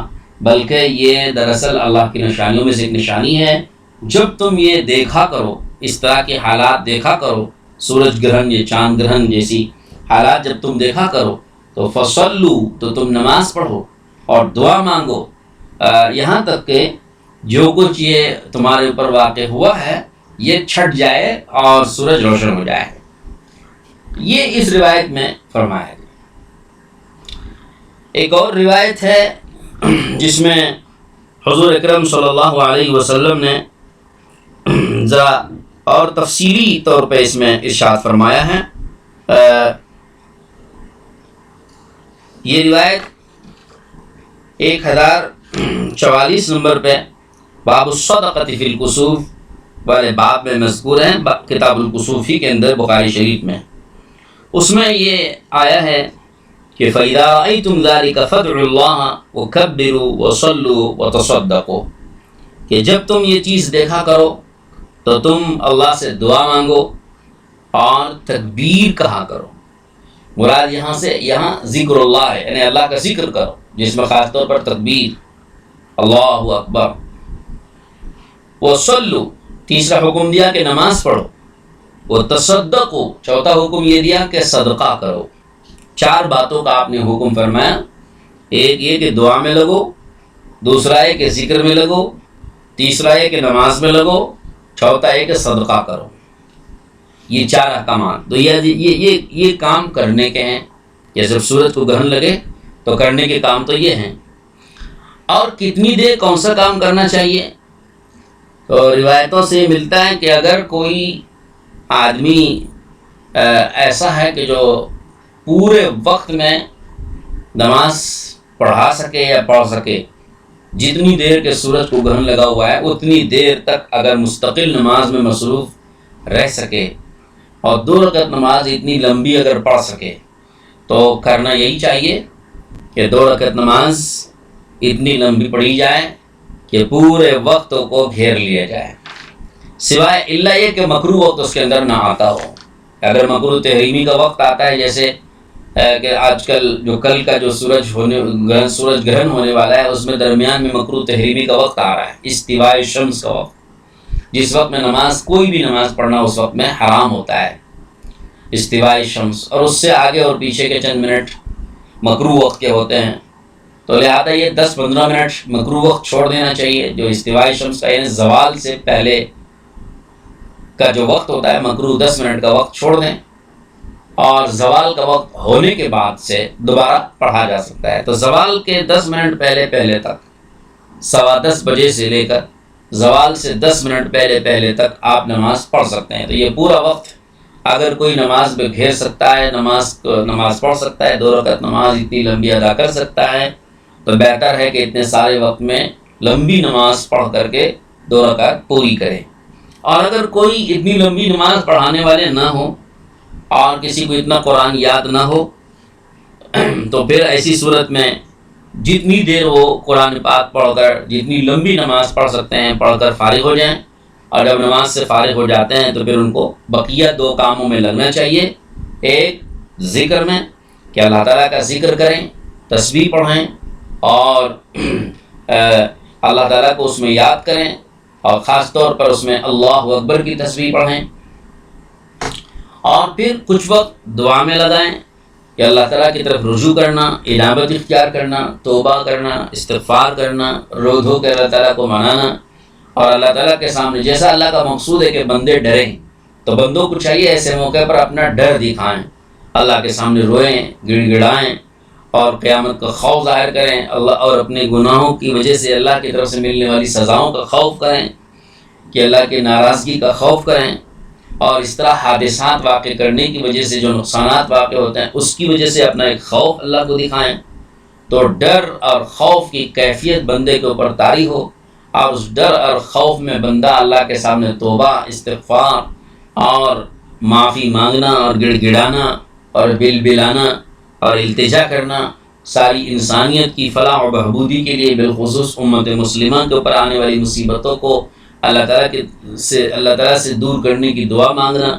بلکہ یہ دراصل اللہ کی نشانیوں میں سے ایک نشانی ہے۔ جب تم یہ دیکھا کرو، اس طرح کے حالات دیکھا کرو، سورج گرہن یا چاند گرہن جیسی حالات جب تم دیکھا کرو تو فصلو، تو تم نماز پڑھو اور دعا مانگو، یہاں تک کہ جو کچھ یہ تمہارے اوپر واقع ہوا ہے یہ چھٹ جائے اور سورج روشن ہو جائے۔ یہ اس روایت میں فرمایا گیا۔ ایک اور روایت ہے جس میں حضور اکرم صلی اللہ علیہ وسلم نے ذرا اور تفصیلی طور پہ اس میں ارشاد فرمایا ہے۔ یہ روایت 1044 نمبر پہ باب الصدقۃ فی الکسوف والے باب میں مذکور ہے، کتاب الکسوفی کے اندر بخاری شریف میں۔ اس میں یہ آیا ہے کہ فَإِذَا رَأَيْتُمْ ذَلِكَ فَادْعُوا اللَّهَ وَكَبِّرُوا وَصَلُّوا وَتَصَدَّقُوا، کہ جب تم یہ چیز دیکھا کرو تو تم اللہ سے دعا مانگو اور تکبیر کہا کرو۔ مراد یہاں ذکر اللہ ہے، یعنی اللہ کا ذکر کرو، جس میں خاص طور پر تکبیر، اللہ اکبر۔ وَصَلُّوا، تیسرا حکم دیا کہ نماز پڑھو۔ وَتَصَدَّقُوا، چوتھا حکم یہ دیا کہ صدقہ کرو۔ 4 باتوں کا آپ نے حکم فرمایا، ایک یہ کہ دعا میں لگو، دوسرا ہے کہ ذکر میں لگو، تیسرا ہے کہ نماز میں لگو، چوتھا ہے کہ صدقہ کرو۔ یہ 4 احکامات، تو یہ کام کرنے کے ہیں، یا جب سورج کو گرہن لگے تو کرنے کے کام تو یہ ہیں۔ اور کتنی دیر کون سا کام کرنا چاہیے؟ تو روایتوں سے ملتا ہے کہ اگر کوئی آدمی ایسا ہے کہ جو پورے وقت میں نماز پڑھا سکے یا پڑھ سکے، جتنی دیر کے سورج کو گرہن لگا ہوا ہے اتنی دیر تک اگر مستقل نماز میں مصروف رہ سکے اور 2 رکعت نماز اتنی لمبی اگر پڑھ سکے تو کرنا یہی چاہیے کہ 2 رکعت نماز اتنی لمبی پڑھی جائے کہ پورے وقت کو گھیر لیا جائے، سوائے اللہ یہ کہ مکروہ وقت اس کے اندر نہ آتا ہو۔ اگر مکروہ تحریمی کا وقت آتا ہے، جیسے کہ آج کل جو کل کا جو سورج گرہن ہونے والا ہے اس میں درمیان میں مکروہ تحریمی کا وقت آ رہا ہے، استواء الشمس کا وقت، جس وقت میں کوئی بھی نماز پڑھنا اس وقت میں حرام ہوتا ہے، استواء الشمس، اور اس سے آگے اور پیچھے کے چند منٹ مکروہ وقت کے ہوتے ہیں۔ تو لہٰذا یہ 10-15 منٹ مکروہ وقت چھوڑ دینا چاہیے، جو استواء الشمس کا یعنی زوال سے پہلے کا جو وقت ہوتا ہے مکروہ 10 منٹ کا وقت چھوڑ دیں، اور زوال کا وقت ہونے کے بعد سے دوبارہ پڑھا جا سکتا ہے۔ تو زوال کے 10 منٹ پہلے تک، 10:15 بجے سے لے کر زوال سے 10 منٹ پہلے تک آپ نماز پڑھ سکتے ہیں۔ تو یہ پورا وقت اگر کوئی نماز میں گھیر سکتا ہے، نماز پڑھ سکتا ہے، 2 رکعت نماز اتنی لمبی ادا کر سکتا ہے، تو بہتر ہے کہ اتنے سارے وقت میں لمبی نماز پڑھ کر کے 2 رکعت پوری کرے۔ اور اگر کوئی اتنی لمبی نماز پڑھانے والے نہ ہوں اور کسی کو اتنا قرآن یاد نہ ہو، تو پھر ایسی صورت میں جتنی دیر وہ قرآن پاک پڑھ کر جتنی لمبی نماز پڑھ سکتے ہیں پڑھ کر فارغ ہو جائیں، اور جب نماز سے فارغ ہو جاتے ہیں تو پھر ان کو بقیہ 2 کاموں میں لگنا چاہیے۔ ایک ذکر میں کہ اللہ تعالیٰ کا ذکر کریں، تسبیح پڑھیں اور اللہ تعالیٰ کو اس میں یاد کریں، اور خاص طور پر اس میں اللہ اکبر کی تسبیح پڑھیں، اور پھر کچھ وقت دعا میں لگائیں کہ اللہ تعالیٰ کی طرف رجوع کرنا، انابت اختیار کرنا، توبہ کرنا، استغفار کرنا، رو دھو کے اللہ تعالیٰ کو منانا، اور اللہ تعالیٰ کے سامنے جیسا اللہ کا مقصود ہے کہ بندے ڈریں، تو بندوں کو چاہیے ایسے موقع پر اپنا ڈر دکھائیں، اللہ کے سامنے روئیں، گڑ گڑائیں اور قیامت کا خوف ظاہر کریں، اللہ اور اپنے گناہوں کی وجہ سے اللہ کی طرف سے ملنے والی سزاؤں کا خوف کریں، کہ اللہ کی ناراضگی کا خوف کریں، اور اس طرح حادثات واقع کرنے کی وجہ سے جو نقصانات واقع ہوتے ہیں اس کی وجہ سے اپنا ایک خوف اللہ کو دکھائیں، تو ڈر اور خوف کی کیفیت بندے کے اوپر طاری ہو، اور اس ڈر اور خوف میں بندہ اللہ کے سامنے توبہ، استغفار اور معافی مانگنا اور گڑ گڑانا اور بل بلانا اور التجا کرنا ساری انسانیت کی فلاح و بہبودی کے لیے، بالخصوص امت مسلمہ کے اوپر آنے والی مصیبتوں کو اللہ تعالیٰ سے دور کرنے کی دعا مانگنا۔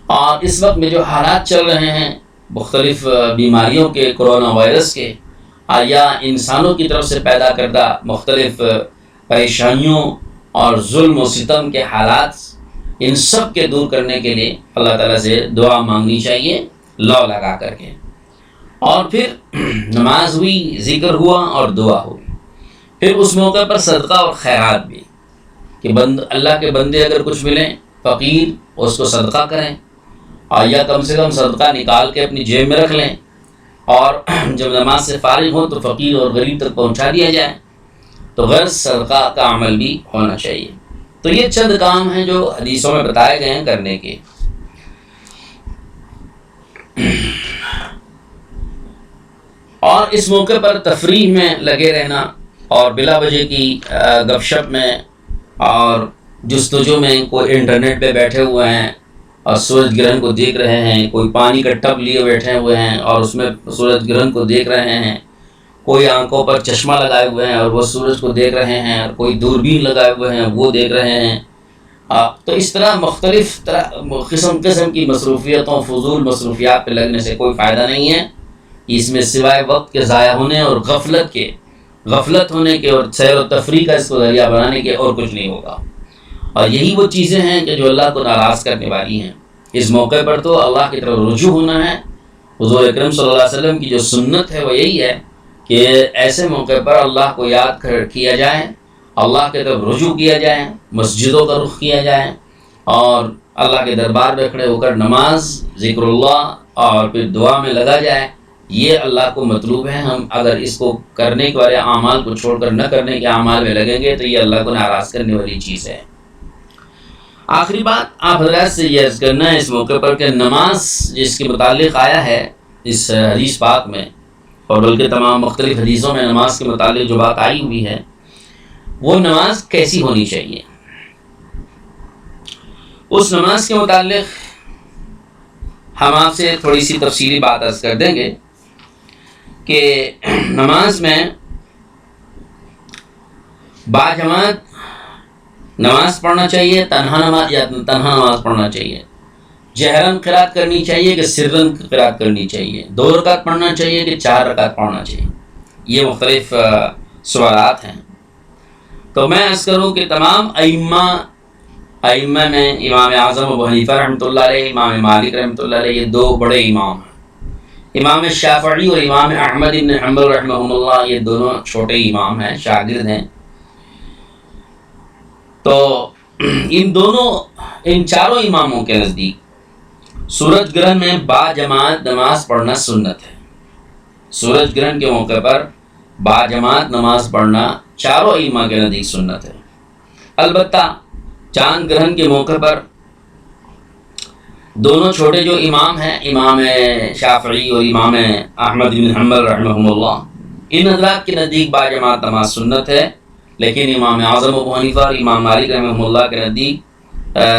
اور اس وقت میں جو حالات چل رہے ہیں مختلف بیماریوں کے، کرونا وائرس کے، یا انسانوں کی طرف سے پیدا کردہ مختلف پریشانیوں اور ظلم و ستم کے حالات، ان سب کے دور کرنے کے لیے اللہ تعالیٰ سے دعا مانگنی چاہیے لو لگا کر کے۔ اور پھر نماز ہوئی، ذکر ہوا اور دعا ہوئی، پھر اس موقع پر صدقہ اور خیرات بھی، کہ اللہ کے بندے اگر کچھ ملیں فقیر اس کو صدقہ کریں، اور یا کم سے کم صدقہ نکال کے اپنی جیب میں رکھ لیں، اور جب نماز سے فارغ ہوں تو فقیر اور غریب تک پہنچا دیا جائے، تو غرض صدقہ کا عمل بھی ہونا چاہیے۔ تو یہ چند کام ہیں جو حدیثوں میں بتائے گئے ہیں کرنے کے۔ اور اس موقع پر تفریح میں لگے رہنا اور بلا وجہ کی گپ شپ میں اور جستجو میں، کوئی انٹرنیٹ پہ بیٹھے ہوئے ہیں اور سورج گرہن کو دیکھ رہے ہیں، کوئی پانی کا ٹب لیے بیٹھے ہوئے ہیں اور اس میں سورج گرہن کو دیکھ رہے ہیں، کوئی آنکھوں پر چشمہ لگائے ہوئے ہیں اور وہ سورج کو دیکھ رہے ہیں، اور کوئی دوربین لگائے ہوئے ہیں وہ دیکھ رہے ہیں، تو اس طرح مختلف قسم کی مصروفیتوں، فضول مصروفیات پہ لگنے سے کوئی فائدہ نہیں ہے۔ اس میں سوائے وقت کے ضائع ہونے اور غفلت ہونے کے اور سیر و تفریح کا اس کو ذریعہ بنانے کے اور کچھ نہیں ہوگا۔ اور یہی وہ چیزیں ہیں کہ جو اللہ کو ناراض کرنے والی ہیں۔ اس موقع پر تو اللہ کی طرف رجوع ہونا ہے۔ حضور اکرم صلی اللہ علیہ وسلم کی جو سنت ہے وہ یہی ہے کہ ایسے موقع پر اللہ کو یاد کیا جائے، اللہ کی طرف رجوع کیا جائے، مسجدوں کا رخ کیا جائے، اور اللہ کے دربار میں کھڑے ہو کر نماز، ذکر اللہ اور پھر دعا میں لگا جائے۔ یہ اللہ کو مطلوب ہے۔ ہم اگر اس کو کرنے کے والے اعمال کو چھوڑ کر نہ کرنے کے اعمال میں لگیں گے تو یہ اللہ کو ناراض کرنے والی چیز ہے۔ آخری بات آپ حضرات سے یہ عرض کرنا ہے اس موقع پر کہ نماز جس کے متعلق آیا ہے اس حدیث پاک میں، اور بلکہ تمام مختلف حدیثوں میں نماز کے متعلق جو بات آئی ہوئی ہے، وہ نماز کیسی ہونی چاہیے۔ اس نماز کے متعلق ہم آپ سے تھوڑی سی تفصیلی بات عرض کر دیں گے کہ نماز میں باجماعت نماز پڑھنا چاہیے، تنہا نماز پڑھنا چاہیے، جہرن قرات کرنی چاہیے کہ سرن قرات کرنی چاہیے، 2 رکعت پڑھنا چاہیے کہ 4 رکعت پڑھنا چاہیے۔ یہ مختلف سوالات ہیں۔ تو میں عرض کروں کہ تمام ائمہ میں امام اعظم ابو حنیفہ رحمۃ اللہ علیہ، امام مالک رحمۃ اللہ علیہ، یہ 2 بڑے امام ہیں۔ امام شافعی اور امام احمد بن حنبل رحمہم اللہ، یہ دونوں چھوٹے امام ہیں، شاگرد ہیں۔ تو ان چاروں اماموں کے نزدیک سورج گرہن میں باجماعت نماز پڑھنا سنت ہے۔ سورج گرہن کے موقع پر باجماعت نماز پڑھنا چاروں ائمہ کے نزدیک سنت ہے۔ البتہ چاند گرہن کے موقع پر دونوں چھوٹے جو امام ہیں، امام شافعی اور امام احمد بن حنبل رحمہم اللہ، ان حضرات کے نزدیک باجماعت نماز سنت ہے، لیکن امام اعظم ابو حنیفہ اور امام مالک رحمہم اللہ کے نزدیک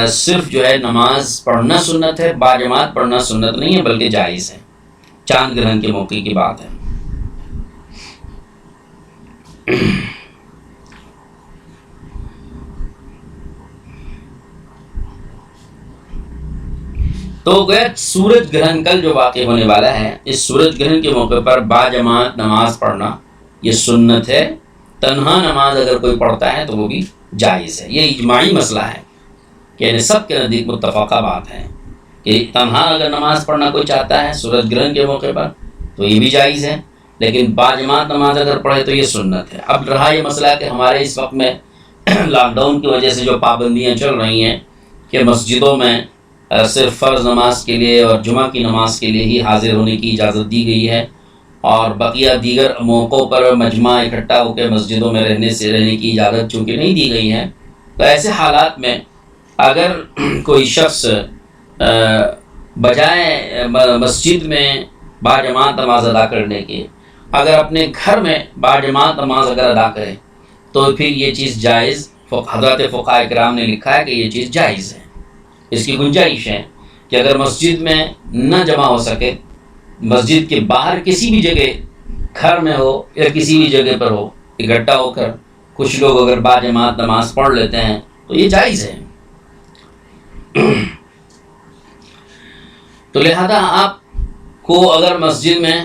صرف جو ہے نماز پڑھنا سنت ہے، باجماعت پڑھنا سنت نہیں ہے بلکہ جائز ہے۔ چاند گرہن کے موقع کی بات ہے۔ تو گویا سورج گرہن کل جو واقع ہونے والا ہے، اس سورج گرہن کے موقع پر باجماعت نماز پڑھنا یہ سنت ہے. تنہا نماز اگر کوئی پڑھتا ہے تو وہ بھی جائز ہے. یہ اجماعی مسئلہ ہے کہ یعنی سب کے نزدیک متفقہ بات ہے کہ تنہا اگر نماز پڑھنا کوئی چاہتا ہے سورج گرہن کے موقع پر تو یہ بھی جائز ہے، لیکن باجماعت نماز اگر پڑھے تو یہ سنت ہے. اب رہا یہ مسئلہ کہ ہمارے اس وقت میں لاک ڈاؤن کی وجہ سے جو پابندیاں چل رہی ہیں کہ مسجدوں میں صرف فرض نماز کے لیے اور جمعہ کی نماز کے لیے ہی حاضر ہونے کی اجازت دی گئی ہے، اور بقیہ دیگر موقعوں پر مجمع اکٹھا ہو کے مسجدوں میں رہنے کی اجازت چونکہ نہیں دی گئی ہے. تو ایسے حالات میں اگر کوئی شخص بجائے مسجد میں باجماعت نماز ادا کرنے کے اگر اپنے گھر میں باجماعت نماز اگر ادا کرے تو پھر یہ چیز جائز، حضرات فقہاء کرام نے لکھا ہے کہ یہ چیز جائز ہے. اس کی گنجائش ہے کہ اگر مسجد میں نہ جمع ہو سکے، مسجد کے باہر کسی بھی جگہ گھر میں ہو یا کسی بھی جگہ پر ہو اکٹھا ہو کر کچھ لوگ اگر باجماعت نماز پڑھ لیتے ہیں تو یہ جائز ہے. تو لہذا آپ کو اگر مسجد میں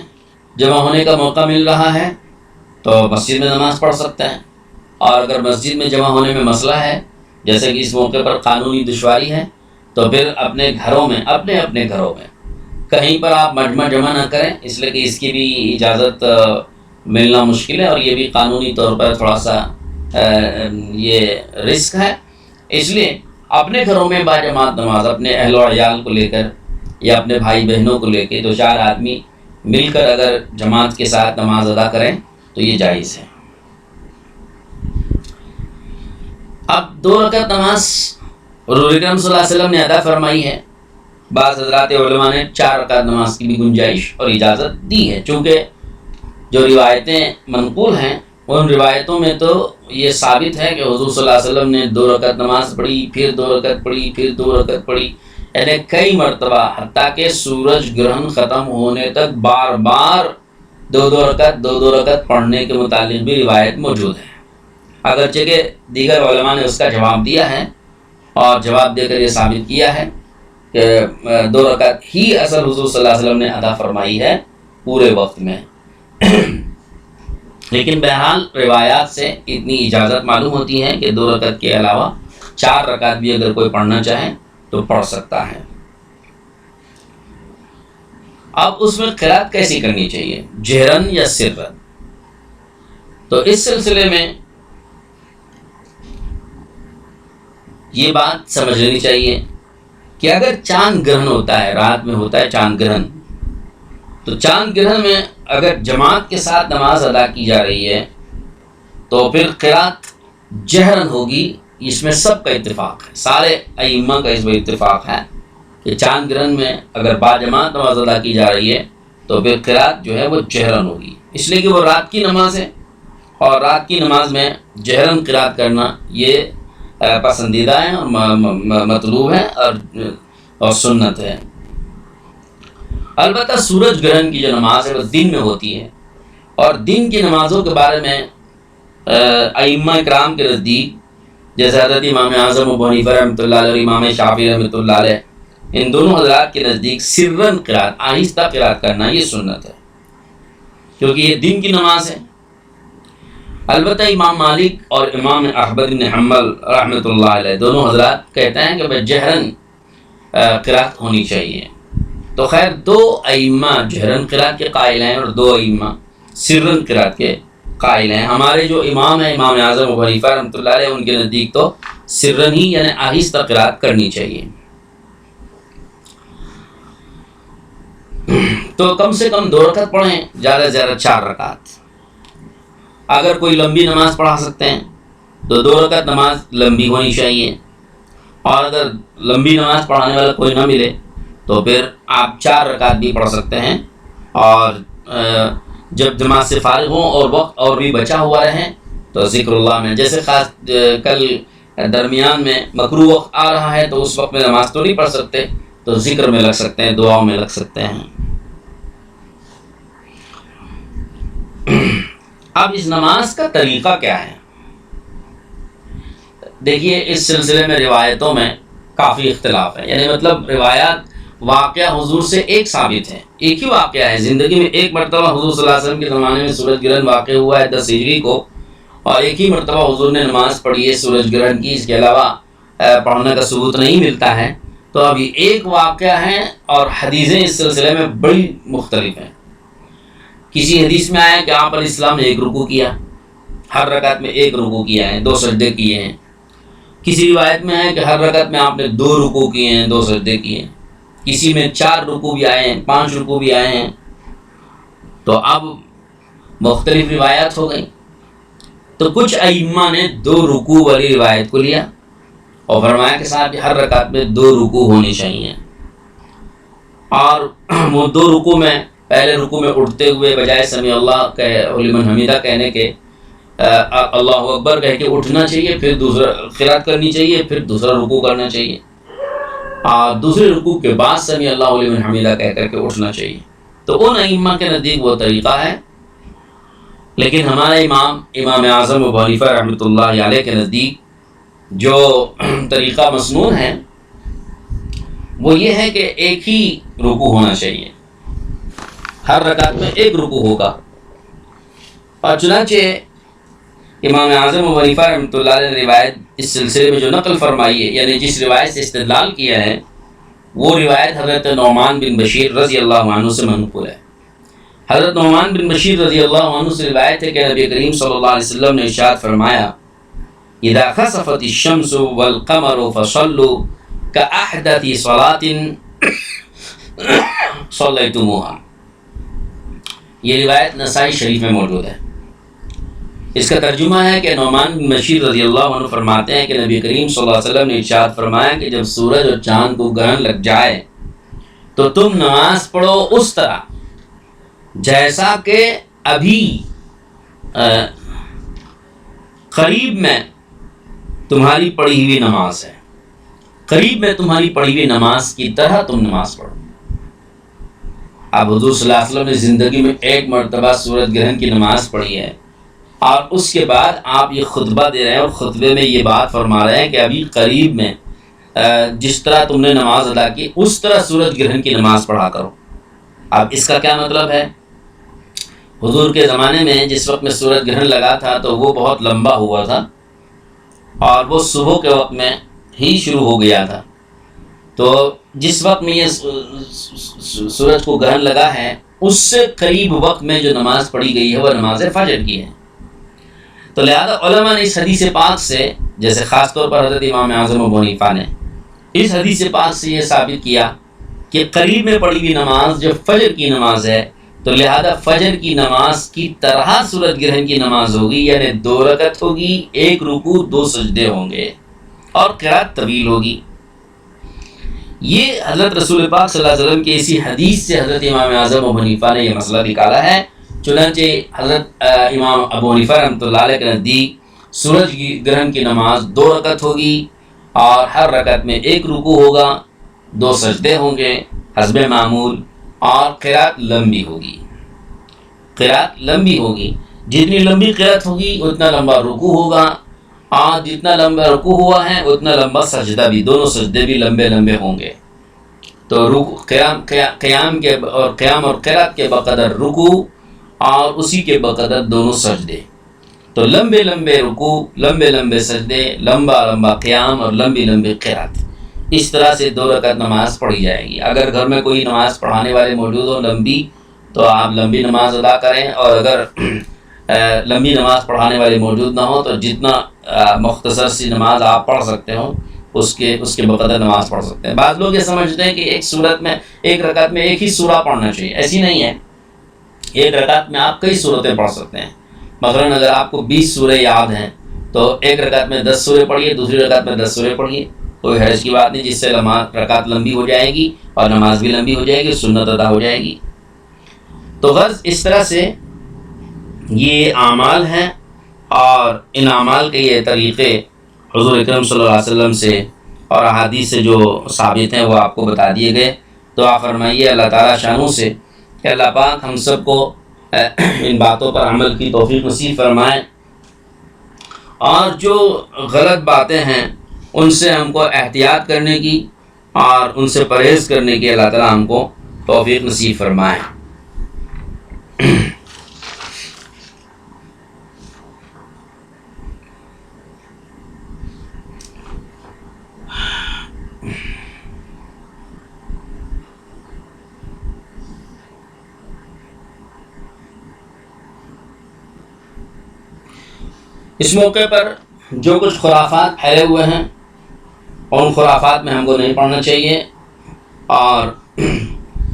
جمع ہونے کا موقع مل رہا ہے تو مسجد میں نماز پڑھ سکتے ہیں، اور اگر مسجد میں جمع ہونے میں مسئلہ ہے جیسے کہ اس موقع پر قانونی دشواری ہے تو پھر اپنے گھروں میں اپنے گھروں میں کہیں پر آپ مجمع جمع نہ کریں، اس لیے کہ اس کی بھی اجازت ملنا مشکل ہے اور یہ بھی قانونی طور پر تھوڑا سا یہ رسک ہے. اس لیے اپنے گھروں میں باجماعت نماز اپنے اہل و عیال کو لے کر یا اپنے بھائی بہنوں کو لے کے 2-4 آدمی مل کر اگر جماعت کے ساتھ نماز ادا کریں تو یہ جائز ہے. اب 2 رکعت نماز حضور اکرم صلی اللہ علیہ وسلم نے ادا فرمائی ہے. بعض حضرات علماء نے 4 رکعت نماز کی بھی گنجائش اور اجازت دی ہے، چونکہ جو روایتیں منقول ہیں ان روایتوں میں تو یہ ثابت ہے کہ حضور صلی اللہ علیہ وسلم نے 2 رکعت نماز پڑھی، پھر 2 رکعت پڑھی، پھر 2 رکعت پڑھی، یعنی کئی مرتبہ، حتیٰ کہ سورج گرہن ختم ہونے تک بار بار 2 رکعت پڑھنے کے متعلق بھی روایت موجود ہے. اگرچہ کہ دیگر علماء نے اس کا جواب دیا ہے اور جواب دے کر یہ ثابت کیا ہے کہ 2 رکعت ہی اصل حضور صلی اللہ علیہ وسلم نے ادا فرمائی ہے پورے وقت میں. لیکن بہرحال روایات سے اتنی اجازت معلوم ہوتی ہے کہ 2 رکعت کے علاوہ 4 رکعت بھی اگر کوئی پڑھنا چاہے تو پڑھ سکتا ہے. اب اس میں قرات کیسی کرنی چاہیے، جہرن یا سرن؟ تو اس سلسلے میں یہ بات سمجھ لینی چاہیے کہ اگر چاند گرہن ہوتا ہے، رات میں ہوتا ہے چاند گرہن، تو چاند گرہن میں اگر جماعت کے ساتھ نماز ادا کی جا رہی ہے تو پھر قرات جہرن ہوگی. اس میں سب کا اتفاق ہے، سارے ائمہ کا اس میں اتفاق ہے کہ چاند گرہن میں اگر باجماعت نماز ادا کی جا رہی ہے تو پھر قرات جو ہے وہ جہرن ہوگی، اس لیے کہ وہ رات کی نماز ہے اور رات کی نماز میں جہرن قرات کرنا یہ پسندیدہ ہے اور مطلوب ہے اور سنت ہے. البتہ سورج گرہن کی جو نماز ہے وہ دن میں ہوتی ہے، اور دن کی نمازوں کے بارے میں ائمہ کرام کے نزدیک جیسے حضرت امام اعظم ابو حنیفہ رحمۃ اللہ علیہ اور امام شافعی رحمۃ اللہ علیہ، ان دونوں حضرات کے نزدیک سرن قرات، آہستہ قرات کرنا یہ سنت ہے کیونکہ یہ دن کی نماز ہے. البتہ امام مالک اور امام احمد بن حنبل رحمۃ اللہ علیہ دونوں حضرات کہتے ہیں کہ جہرن قرات ہونی چاہیے. تو خیر 2 ائمہ جہرن قرات کے قائل ہیں اور 2 ائمہ سرن قرات کے قائل ہیں. ہمارے جو امام ہیں امام اعظم ابو حنیفہ رحمۃ اللہ علیہ، ان کے نزدیک تو سرن ہی یعنی آہستہ قرات کرنی چاہیے. تو کم سے کم 2 رکعت پڑھیں، زیادہ سے زیادہ 4 رکعت. اگر کوئی لمبی نماز پڑھا سکتے ہیں تو 2 رکعت نماز لمبی ہونی چاہیے، اور اگر لمبی نماز پڑھانے والا کوئی نہ ملے تو پھر آپ 4 رکعت بھی پڑھ سکتے ہیں. اور جب جماعت سے فارغ ہوں اور وقت اور بھی بچا ہوا رہے تو ذکر اللہ میں، جیسے خاص کل درمیان میں مکروہ وقت آ رہا ہے تو اس وقت میں نماز تو نہیں پڑھ سکتے، تو ذکر میں لگ سکتے ہیں، دعاؤں میں لگ سکتے ہیں. اب اس نماز کا طریقہ کیا ہے؟ دیکھیے اس سلسلے میں روایتوں میں کافی اختلاف ہے، یعنی مطلب روایات واقعہ حضور سے ایک ثابت ہے، ایک ہی واقعہ ہے زندگی میں، ایک مرتبہ حضور صلی اللہ علیہ وسلم کے زمانے میں سورج گرہن واقع ہوا ہے 10 ہجری کو، اور ایک ہی مرتبہ حضور نے نماز پڑھی ہے سورج گرہن کی، اس کے علاوہ پڑھنے کا ثبوت نہیں ملتا ہے۔ تو اب یہ ایک واقعہ ہے اور حدیثیں اس سلسلے میں بڑی مختلف ہیں۔ کسی حدیث میں آیا کہ آپ علیہ السلام نے ایک رکوع کیا، ہر رکعت میں ایک رکوع کیا ہے، 2 سجدے کیے ہیں۔ کسی روایت میں ہے کہ ہر رکعت میں آپ نے 2 رکوع کیے ہیں، 2 سجدے کیے ہیں۔ کسی میں 4 رکوع بھی آئے ہیں، 5 رکوع بھی آئے ہیں۔ تو اب مختلف روایات ہو گئی، تو کچھ ائمہ نے 2 رکوع والی روایت کو لیا اور فرمایا کہ صاحب ہر رکعت میں 2 رکوع ہونی چاہیے، اور وہ 2 رکوع میں پہلے رکوع میں اٹھتے ہوئے بجائے سمیع اللہ لمن حمیدہ کہنے کے اللہ اکبر کہہ کے اٹھنا چاہیے، پھر دوسرا قرات کرنی چاہیے، پھر دوسرا رکوع کرنا چاہیے، اور دوسرے رکوع کے بعد سمیع اللہ لمن حمیدہ کہہ کر کے اٹھنا چاہیے۔ تو ان ائمہ کے نزدیک وہ طریقہ ہے، لیکن ہمارے امام اعظم ابو حنیفہ رحمۃ اللہ علیہ کے نزدیک جو طریقہ مسنون ہے وہ یہ ہے کہ ایک ہی رکوع ہونا چاہیے، ہر رکعت میں ایک رکوع ہوگا۔ اور چنانچہ امام اعظم ابو حنیفہ رحمۃ اللہ علیہ نے روایت اس سلسلے میں جو نقل فرمائی ہے، یعنی جس روایت سے استدلال کیا ہے، وہ روایت حضرت نعمان بن بشیر رضی اللہ عنہ سے منقول ہے۔ حضرت نعمان بن بشیر رضی اللہ عنہ سے روایت ہے کہ نبی کریم صلی اللہ علیہ وسلم نے ارشاد فرمایا اذا خسفت الشمس والقمر فصلوا كأحدث صلاة صلیتموها۔ یہ روایت نسائی شریف میں موجود ہے۔ اس کا ترجمہ ہے کہ نعمان بن بشیر رضی اللہ عنہ فرماتے ہیں کہ نبی کریم صلی اللہ علیہ وسلم نے ارشاد فرمایا کہ جب سورج اور چاند کو گرہن لگ جائے تو تم نماز پڑھو اس طرح جیسا کہ ابھی قریب میں تمہاری پڑھی ہوئی نماز ہے، قریب میں تمہاری پڑھی ہوئی نماز کی طرح تم نماز پڑھو۔ اب حضور صلی اللہ علیہ وسلم نے زندگی میں ایک مرتبہ سورج گرہن کی نماز پڑھی ہے، اور اس کے بعد آپ یہ خطبہ دے رہے ہیں اور خطبے میں یہ بات فرما رہے ہیں کہ ابھی قریب میں جس طرح تم نے نماز ادا کی اس طرح سورج گرہن کی نماز پڑھا کرو۔ اب اس کا کیا مطلب ہے؟ حضور کے زمانے میں جس وقت میں سورج گرہن لگا تھا تو وہ بہت لمبا ہوا تھا، اور وہ صبح کے وقت میں ہی شروع ہو گیا تھا۔ تو جس وقت میں یہ سورج کو گرہن لگا ہے اس سے قریب وقت میں جو نماز پڑھی گئی ہے وہ نماز فجر کی ہے۔ تو لہذا علماء نے اس حدیث پاک سے، جیسے خاص طور پر حضرت امام اعظم ابو حنیفہ نے اس حدیث پاک سے یہ ثابت کیا کہ قریب میں پڑھی ہوئی نماز جو فجر کی نماز ہے، تو لہذا فجر کی نماز کی طرح سورج گرہن کی نماز ہوگی، یعنی 2 رکعت ہوگی، 1 رکوع، 2 سجدے ہوں گے، اور قرات طویل ہوگی۔ یہ حضرت رسول پاک صلی اللہ علیہ وسلم کی اسی حدیث سے حضرت امام اعظم ابو حنیفہ نے یہ مسئلہ نکالا ہے۔ چنانچہ حضرت امام ابو حنیفہ رحمۃ اللہ علیہ کے نزدیک سورج گرہن کی نماز 2 رکعت ہوگی، اور ہر رکعت میں 1 رکوع ہوگا، 2 سجدے ہوں گے حسب معمول، اور قرات لمبی ہوگی۔ قرات لمبی ہوگی، جتنی لمبی قرات ہوگی اتنا لمبا رکوع ہوگا، اور جتنا لمبا رکوع ہوا ہے اتنا لمبا سجدہ بھی، دونوں سجدے بھی لمبے لمبے ہوں گے۔ تو قیام اور قرات کے بقدر رکوع، اور اسی کے بقدر دونوں سجدے۔ تو لمبے لمبے رکوع، لمبے لمبے سجدے، لمبا لمبا قیام اور لمبی لمبی قرات، اس طرح سے 2 رکعت نماز پڑھی جائے گی۔ اگر گھر میں کوئی نماز پڑھانے والے موجود ہو لمبی، تو آپ لمبی نماز ادا کریں، اور اگر لمبی نماز پڑھانے والے موجود نہ ہوں تو جتنا مختصر سی نماز آپ پڑھ سکتے ہو اس کے بقدر نماز پڑھ سکتے ہیں۔ بعض لوگ یہ سمجھتے ہیں کہ ایک صورت میں، ایک رکعت میں ایک ہی سورہ پڑھنا چاہیے، ایسی نہیں ہے۔ ایک رکعت میں آپ کئی صورتیں پڑھ سکتے ہیں۔ مثلاً اگر آپ کو 20 سورے یاد ہیں تو ایک رکعت میں 10 سورے پڑھیے، دوسری رکعت میں 10 سورے پڑھیے، کوئی حرج کی بات نہیں، جس سے رکعت لمبی ہو جائے گی اور نماز بھی لمبی ہو جائے گی، سنت ادا ہو جائے گی۔ تو غرض اس طرح سے یہ اعمال ہیں، اور ان اعمال کے یہ طریقے حضور اکرم صلی اللہ علیہ وسلم سے اور احادیث سے جو ثابت ہیں وہ آپ کو بتا دیے گئے۔ دعا فرمائیے اللہ تعالیٰ شانوں سے کہ اللہ پاک ہم سب کو ان باتوں پر عمل کی توفیق نصیب فرمائے، اور جو غلط باتیں ہیں ان سے ہم کو احتیاط کرنے کی اور ان سے پرہیز کرنے کی اللہ تعالیٰ ہم کو توفیق نصیب فرمائے۔ اس موقع پر جو کچھ خرافات پھیلے ہوئے ہیں ان خرافات میں ہم کو نہیں پڑھنا چاہیے، اور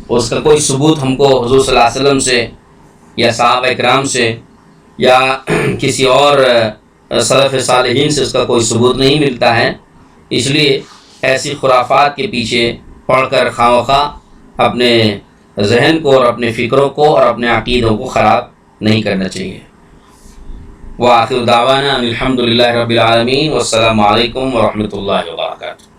اس کا کوئی ثبوت ہم کو حضور صلی اللہ علیہ وسلم سے یا صحابہ اکرام سے یا کسی اور سلف صالحین سے اس کا کوئی ثبوت نہیں ملتا ہے۔ اس لیے ایسی خرافات کے پیچھے پڑھ کر خواہ اپنے ذہن کو اور اپنے فکروں کو اور اپنے عقیدوں کو خراب نہیں کرنا چاہیے۔ وآخر دعوانا الحمد للہ رب العالمین، والسلام علیکم ورحمۃ اللہ وبرکاتہ۔